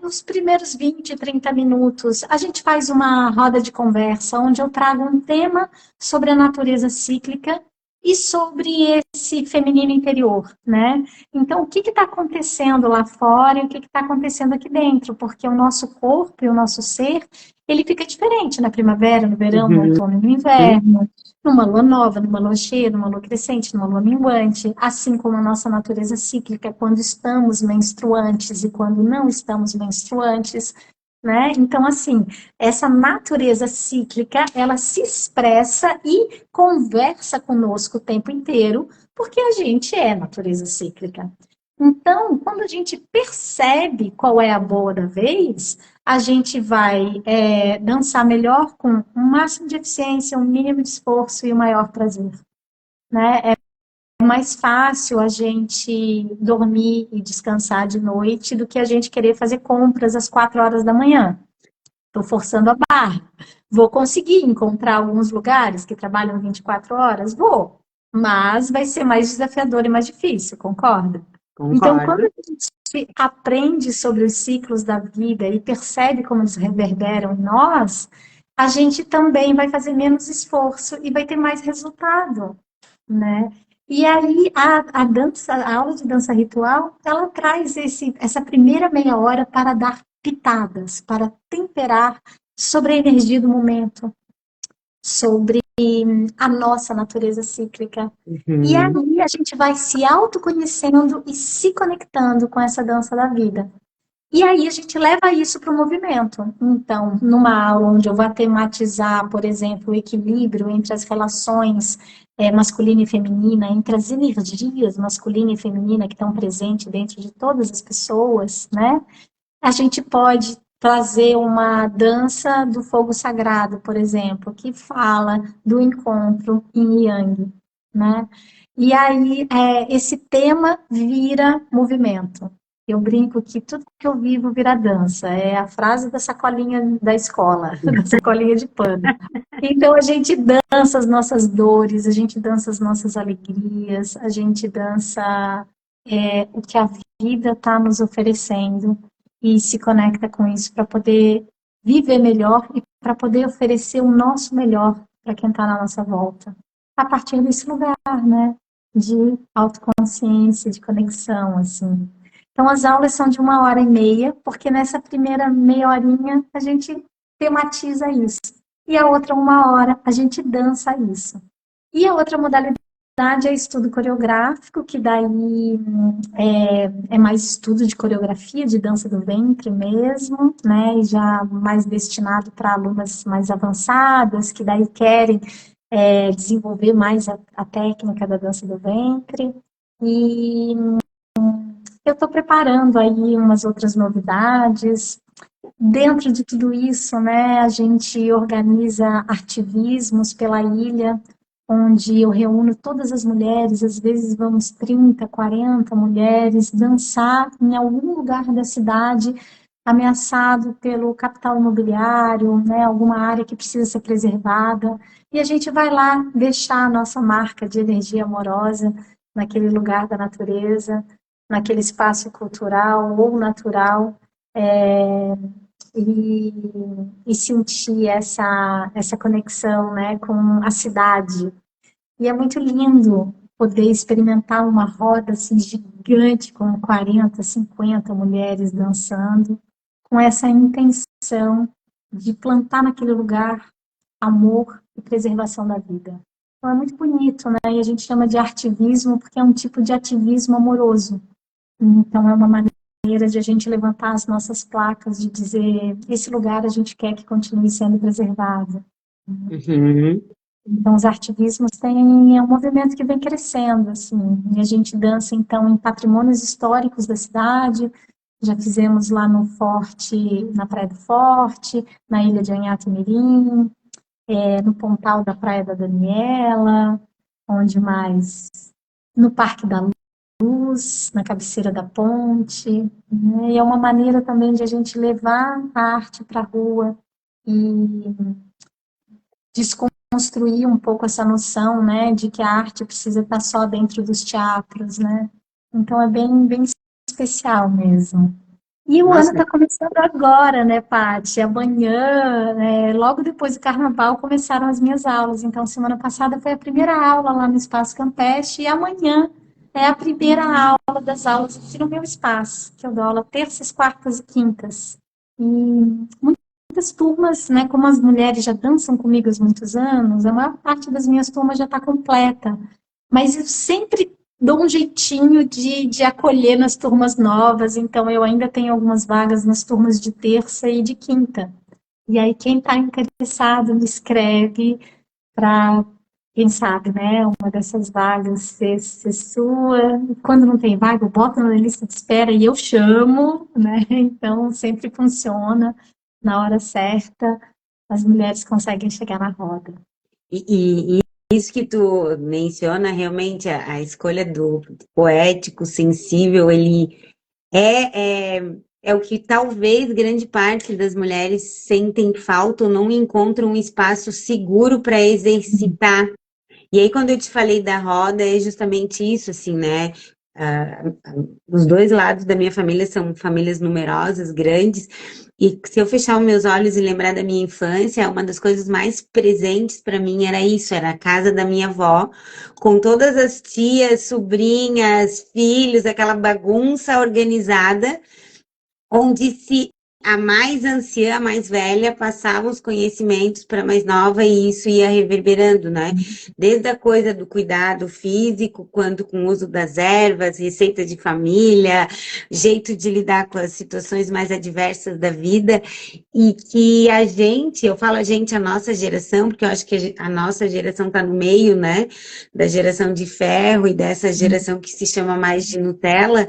Nos primeiros 20, 30 minutos, a gente faz uma roda de conversa, onde eu trago um tema sobre a natureza cíclica e sobre esse feminino interior, né? Então, o que está acontecendo lá fora e o que está acontecendo aqui dentro? Porque o nosso corpo e o nosso ser, ele fica diferente na primavera, no verão, no Uhum. outono e no inverno, numa lua nova, numa lua cheia, numa lua crescente, numa lua minguante, assim como a nossa natureza cíclica, quando estamos menstruantes e quando não estamos menstruantes, né? Então, assim, essa natureza cíclica, ela se expressa e conversa conosco o tempo inteiro, porque a gente é natureza cíclica. Então, quando a gente percebe qual é a boa da vez, a gente vai dançar melhor com um máximo de eficiência, um mínimo de esforço e o maior prazer, né? É mais fácil a gente dormir e descansar de noite do que a gente querer fazer compras às 4 horas da manhã. Estou forçando a barra. Vou conseguir encontrar alguns lugares que trabalham 24 horas? Vou. Mas vai ser mais desafiador e mais difícil, concorda? Então, quando Concordo. a gente aprende sobre os ciclos da vida e percebe como eles reverberam em nós, a gente também vai fazer menos esforço e vai ter mais resultado, né? E aí a dança, a aula de dança ritual, ela traz essa primeira meia hora para dar pitadas, para temperar sobre a energia do momento, sobre a nossa natureza cíclica. E Uhum. aí a gente vai se autoconhecendo e se conectando com essa dança da vida. E aí a gente leva isso para o movimento. Então, numa aula onde eu vou tematizar, por exemplo, o equilíbrio entre as relações masculina e feminina, entre as energias masculina e feminina que estão presentes dentro de todas as pessoas, né? A gente pode trazer uma dança do fogo sagrado, por exemplo, que fala do encontro yin yang, né? E aí esse tema vira movimento. Eu brinco que tudo que eu vivo vira dança. É a frase da sacolinha da escola, da sacolinha de pano. Então a gente dança as nossas dores, a gente dança as nossas alegrias, a gente dança o que a vida está nos oferecendo e se conecta com isso para poder viver melhor e para poder oferecer o nosso melhor para quem está na nossa volta. A partir desse lugar, né, de autoconsciência, de conexão, assim. Então, as aulas são de 1h30, porque nessa primeira meia horinha a gente tematiza isso. E a outra 1 hora a gente dança isso. E a outra modalidade é estudo coreográfico, que daí é mais estudo de coreografia, de dança do ventre mesmo, né? E já mais destinado para alunas mais avançadas, que daí querem desenvolver mais a técnica da dança do ventre. E eu estou preparando aí umas outras novidades. Dentro de tudo isso, né, a gente organiza artivismos pela ilha, onde eu reúno todas as mulheres, às vezes vamos 30, 40 mulheres, dançar em algum lugar da cidade ameaçado pelo capital imobiliário, né, alguma área que precisa ser preservada, e a gente vai lá deixar a nossa marca de energia amorosa naquele lugar da natureza, naquele espaço cultural ou natural, e, e sentir essa conexão, né, com a cidade. E é muito lindo poder experimentar uma roda assim, gigante com 40, 50 mulheres dançando, com essa intenção de plantar naquele lugar amor e preservação da vida. Então é muito bonito, né? E a gente chama de artivismo porque é um tipo de ativismo amoroso. Então é uma maneira de a gente levantar as nossas placas, de dizer, esse lugar a gente quer que continue sendo preservado. Uhum. Então, os artivismos têm, é um movimento que vem crescendo, assim, e a gente dança, então, em patrimônios históricos da cidade, já fizemos lá no Forte, na Praia do Forte, na Ilha de Anhata-Mirim, no Pontal da Praia da Daniela, onde mais? No Parque da Luz, na cabeceira da ponte, né? E é uma maneira também de a gente levar a arte para a rua e desconstruir um pouco essa noção, né, de que a arte precisa estar só dentro dos teatros, né? Então é bem especial mesmo. E o ano Nossa, está começando agora, né, Paty? Amanhã, logo depois do carnaval, começaram as minhas aulas. Então, semana passada foi a primeira aula lá no Espaço Campestre e amanhã é a primeira aula das aulas aqui no meu espaço, que eu dou aula terças, quartas e quintas. E muitas turmas, né, como as mulheres já dançam comigo há muitos anos, a maior parte das minhas turmas já está completa. Mas eu sempre dou um jeitinho de acolher nas turmas novas, então eu ainda tenho algumas vagas nas turmas de terça e de quinta. E aí, quem está interessado, me escreve para, quem sabe, né, uma dessas vagas ser sua. Quando não tem vaga, eu boto na lista de espera e eu chamo, né? Então, sempre funciona na hora certa, as mulheres conseguem chegar na roda. e isso que tu menciona, realmente, a escolha do poético, sensível, ele é o que talvez grande parte das mulheres sentem falta ou não encontram um espaço seguro para exercitar. E aí, quando eu te falei da roda, é justamente isso, assim, né? Os dois lados da minha família são famílias numerosas, grandes, e se eu fechar os meus olhos e lembrar da minha infância, uma das coisas mais presentes para mim era isso, era a casa da minha avó, com todas as tias, sobrinhas, filhos, aquela bagunça organizada onde se a mais anciã, a mais velha, passava os conhecimentos para a mais nova e isso ia reverberando, né? Desde a coisa do cuidado físico, quanto com o uso das ervas, receita de família, jeito de lidar com as situações mais adversas da vida, e que a gente, eu falo a gente, a nossa geração, porque eu acho que a nossa geração está no meio, né? Da geração de ferro e dessa geração que se chama mais de Nutella,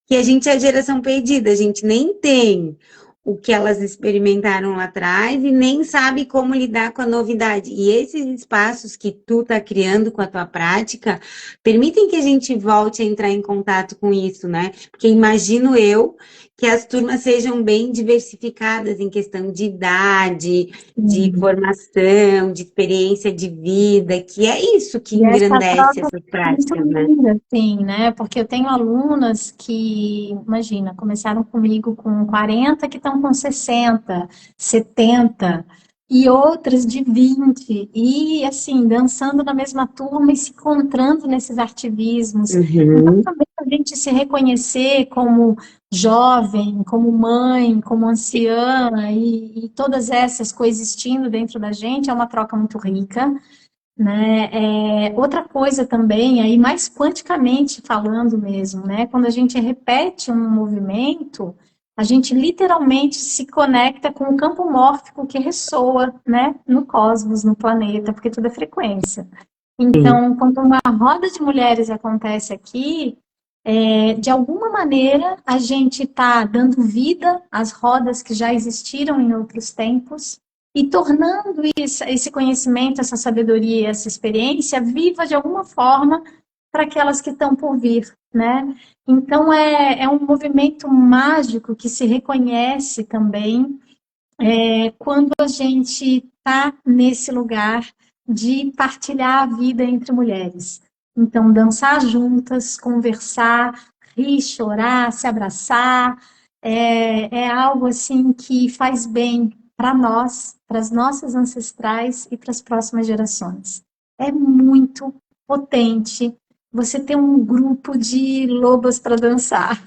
que a gente é a geração perdida, a gente nem tem o que elas experimentaram lá atrás e nem sabe como lidar com a novidade. E esses espaços que tu tá criando com a tua prática permitem que a gente volte a entrar em contato com isso, né? Porque imagino eu que as turmas sejam bem diversificadas em questão de idade, de formação, de experiência de vida, que é isso que E essa engrandece troca essas é muito práticas, né? linda, assim, né? Porque eu tenho alunas que, imagina, começaram comigo com 40, que estão com 60, 70, e outras de 20, e assim, dançando na mesma turma e se encontrando nesses ativismos. Então, Uhum. também a gente se reconhecer como jovem, como mãe, como anciã, e todas essas coexistindo dentro da gente, é uma troca muito rica, né? Outra coisa também, aí mais quanticamente falando mesmo, né? Quando a gente repete um movimento, a gente literalmente se conecta com o campo mórfico que ressoa, né? No cosmos, no planeta, porque tudo é frequência. Então, quando uma roda de mulheres acontece aqui, de alguma maneira a gente está dando vida às rodas que já existiram em outros tempos e tornando esse conhecimento, essa sabedoria, essa experiência viva de alguma forma para aquelas que estão por vir, né? Então é um movimento mágico que se reconhece também quando a gente está nesse lugar de partilhar a vida entre mulheres. Então, dançar juntas, conversar, rir, chorar, se abraçar, é algo assim que faz bem para nós, para as nossas ancestrais e para as próximas gerações. É muito potente você ter um grupo de lobas para dançar.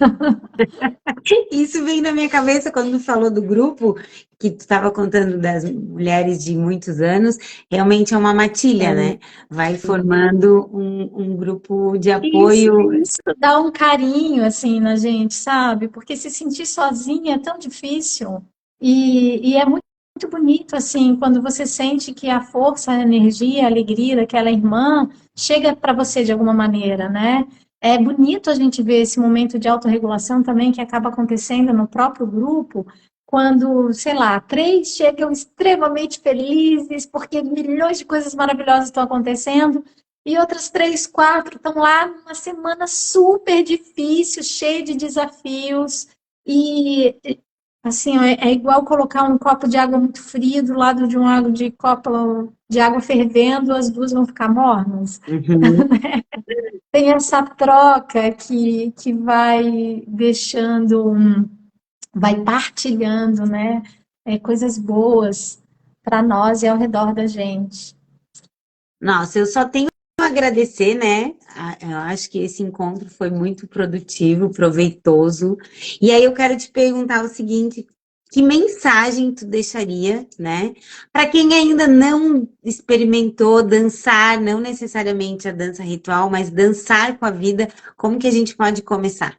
Isso veio na minha cabeça quando tu falou do grupo, que tu estava contando das mulheres de muitos anos. Realmente é uma matilha, né? Vai formando um grupo de apoio. Isso dá um carinho assim na gente, sabe? Porque se sentir sozinha é tão difícil. E é muito bonito assim quando você sente que a força, a energia, a alegria daquela irmã chega para você de alguma maneira, né? É bonito a gente ver esse momento de autorregulação também que acaba acontecendo no próprio grupo, quando, sei lá, três chegam extremamente felizes porque milhões de coisas maravilhosas estão acontecendo. E outras três, quatro estão lá numa semana super difícil, cheia de desafios. E, assim, ó, é igual colocar um copo de água muito frio do lado de um copo de água fervendo, as duas vão ficar mornas. Uhum. Tem essa troca que vai deixando, vai partilhando, né? Coisas boas para nós e ao redor da gente. Nossa, eu só tenho a agradecer, né? Eu acho que esse encontro foi muito produtivo, proveitoso. E aí eu quero te perguntar o seguinte: que mensagem tu deixaria, né? Para quem ainda não experimentou dançar, não necessariamente a dança ritual, mas dançar com a vida, como que a gente pode começar?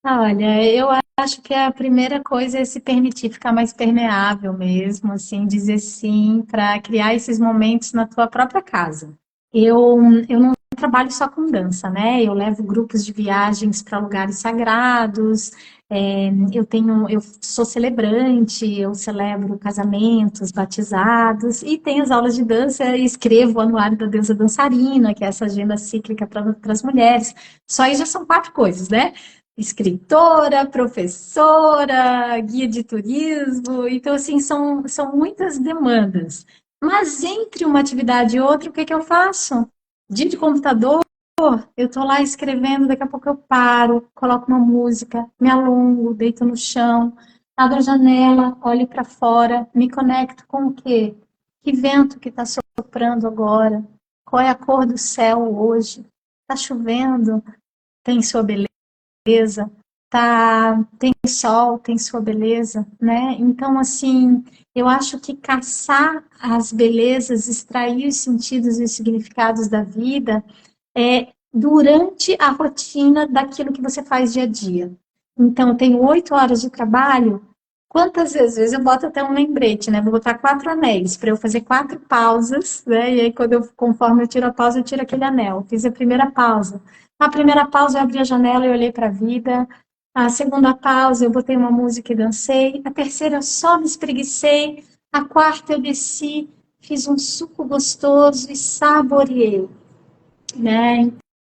Olha, eu acho que a primeira coisa é se permitir ficar mais permeável mesmo, assim, dizer sim para criar esses momentos na tua própria casa. Eu, eu não trabalho só com dança, né? Eu levo grupos de viagens para lugares sagrados, eu sou celebrante, eu celebro casamentos, batizados, e tenho as aulas de dança e escrevo o Anuário da Deusa Dançarina, que é essa agenda cíclica para as mulheres. Só aí já são quatro coisas, né? Escritora, professora, guia de turismo, então assim, são muitas demandas. Mas entre uma atividade e outra, o que que eu faço? Dia de computador, eu estou lá escrevendo, daqui a pouco eu paro, coloco uma música, me alongo, deito no chão, abro a janela, olho para fora, me conecto com o quê? Que vento que está soprando agora? Qual é a cor do céu hoje? Está chovendo? Tem sua beleza, tem sol, tem sua beleza, né? Então, assim, eu acho que caçar as belezas, extrair os sentidos e os significados da vida é durante a rotina daquilo que você faz dia a dia. Então, eu tenho 8 horas de trabalho. Quantas vezes eu boto até um lembrete, né? Vou botar 4 anéis para eu fazer 4 pausas, né? E aí, conforme eu tiro a pausa, eu tiro aquele anel. Fiz a primeira pausa. Na primeira pausa, eu abri a janela e olhei para a vida. A segunda pausa, eu botei uma música e dancei. A terceira, eu só me espreguicei. A quarta, eu desci, fiz um suco gostoso e saboreei, né?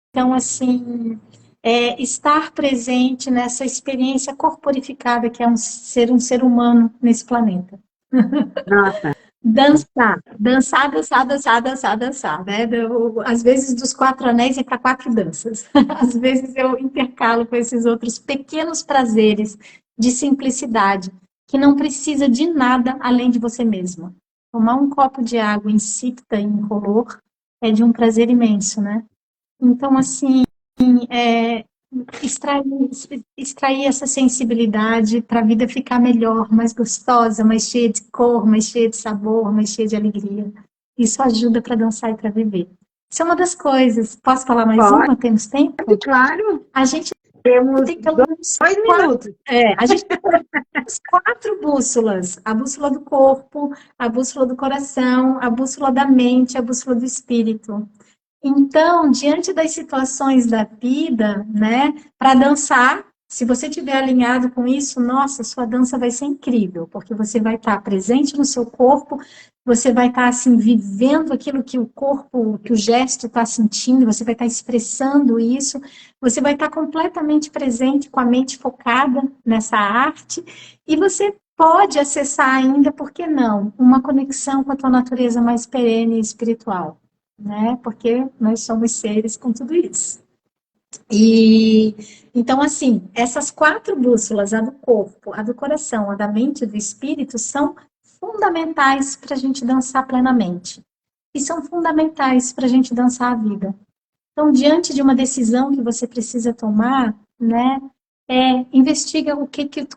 Então, assim, estar presente nessa experiência corporificada que é um ser humano nesse planeta. Nossa, Dançar, né? Às vezes dos 4 anéis é para 4 danças. Às vezes eu intercalo com esses outros pequenos prazeres de simplicidade, que não precisa de nada além de você mesma. Tomar um copo de água insípida e incolor é de um prazer imenso, né? Então, assim, é, extrair, extrair essa sensibilidade para a vida ficar melhor, mais gostosa, mais cheia de cor, mais cheia de sabor, mais cheia de alegria. Isso ajuda para dançar e para viver. Isso é uma das coisas. Posso falar mais pode, uma? Temos tempo? claro. A gente Temos tem pelo menos 2 minutos. a gente tem pelo menos 4 bússolas: a bússola do corpo, a bússola do coração, a bússola da mente, a bússola do espírito. Então, diante das situações da vida, né, para dançar, se você estiver alinhado com isso, nossa, sua dança vai ser incrível, porque você vai estar presente no seu corpo, você vai estar assim vivendo aquilo que o corpo, que o gesto está sentindo, você vai estar expressando isso, você vai estar completamente presente com a mente focada nessa arte e você pode acessar ainda, por que não, uma conexão com a tua natureza mais perene e espiritual, né? Porque nós somos seres com tudo isso. E então, assim, essas 4 bússolas, a do corpo, a do coração, a da mente e do espírito, são fundamentais para a gente dançar plenamente. E são fundamentais para a gente dançar a vida. Então, diante de uma decisão que você precisa tomar, né, investiga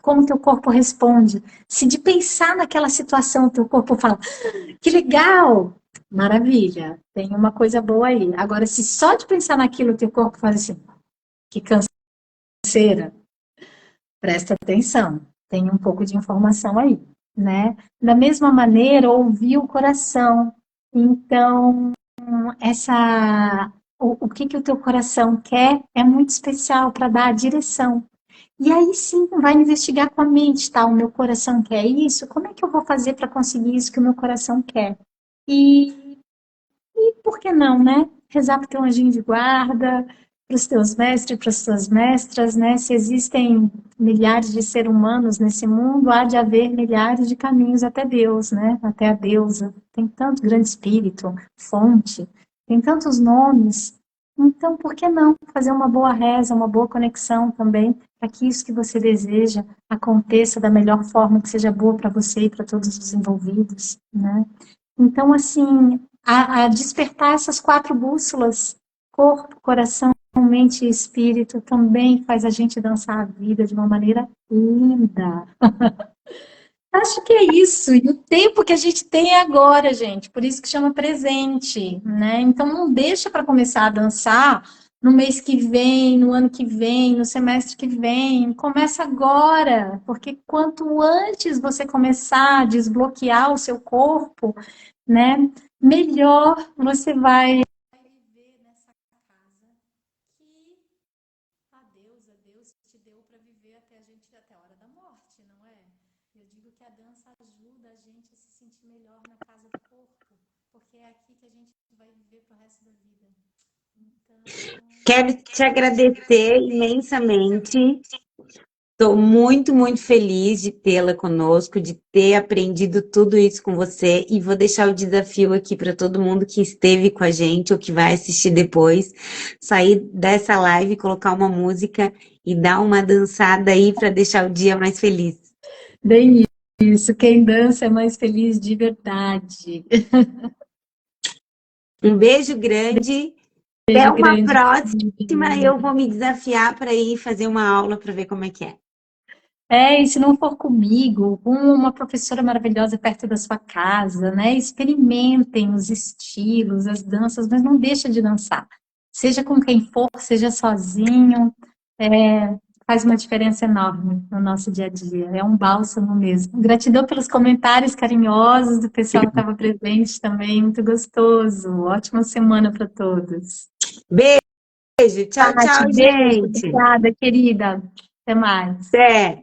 como o teu corpo responde. Se de pensar naquela situação, o teu corpo fala, que legal, maravilha, tem uma coisa boa aí. Agora, se só de pensar naquilo, o teu corpo faz assim, que canseira, presta atenção, tem um pouco de informação aí, né? Da mesma maneira, ouvir o coração. Então, o que o teu coração quer é muito especial para dar a direção. E aí sim, vai investigar com a mente, tá? O meu coração quer isso, como é que eu vou fazer para conseguir isso que o meu coração quer? E por que não, né? Rezar para o teu anjinho de guarda, para os teus mestres, para as tuas mestras, né? Se existem milhares de seres humanos nesse mundo, há de haver milhares de caminhos até Deus, né? Até a deusa. Tem tanto grande espírito, fonte, tem tantos nomes. Então, por que não fazer uma boa reza, uma boa conexão também, para que isso que você deseja aconteça da melhor forma, que seja boa para você e para todos os envolvidos, né? Então, assim, a despertar essas 4 bússolas, corpo, coração, mente e espírito, também faz a gente dançar a vida de uma maneira linda. Acho que é isso. E o tempo que a gente tem é agora, gente. Por isso que chama presente, né? Então não deixa para começar a dançar no mês que vem, no ano que vem, no semestre que vem. Começa agora, porque quanto antes você começar a desbloquear o seu corpo, né, melhor você vai viver nessa casa que Deus te deu para viver até a hora da morte, não é? Eu digo que a dança ajuda a gente a se sentir melhor na casa do corpo, porque é aqui que a gente vai viver pro resto da vida. Então, Quero te agradecer imensamente. Estou muito, muito feliz de tê-la conosco, de ter aprendido tudo isso com você e vou deixar o desafio aqui para todo mundo que esteve com a gente ou que vai assistir depois, sair dessa live, colocar uma música e dar uma dançada aí para deixar o dia mais feliz. bem isso, quem dança é mais feliz de verdade. Um beijo grande, até Beijo uma grande, próxima. querida. Eu vou me desafiar para ir fazer uma aula para ver como é que é. E se não for comigo, com uma professora maravilhosa perto da sua casa, né? Experimentem os estilos, as danças, mas não deixa de dançar. Seja com quem for, seja sozinho, faz uma diferença enorme no nosso dia a dia. É um bálsamo mesmo. Gratidão pelos comentários carinhosos do pessoal que estava presente também, muito gostoso. Ótima semana para todos. Beijo, tchau, Tati, tchau, beijo, gente. obrigada, querida. Até mais. Até.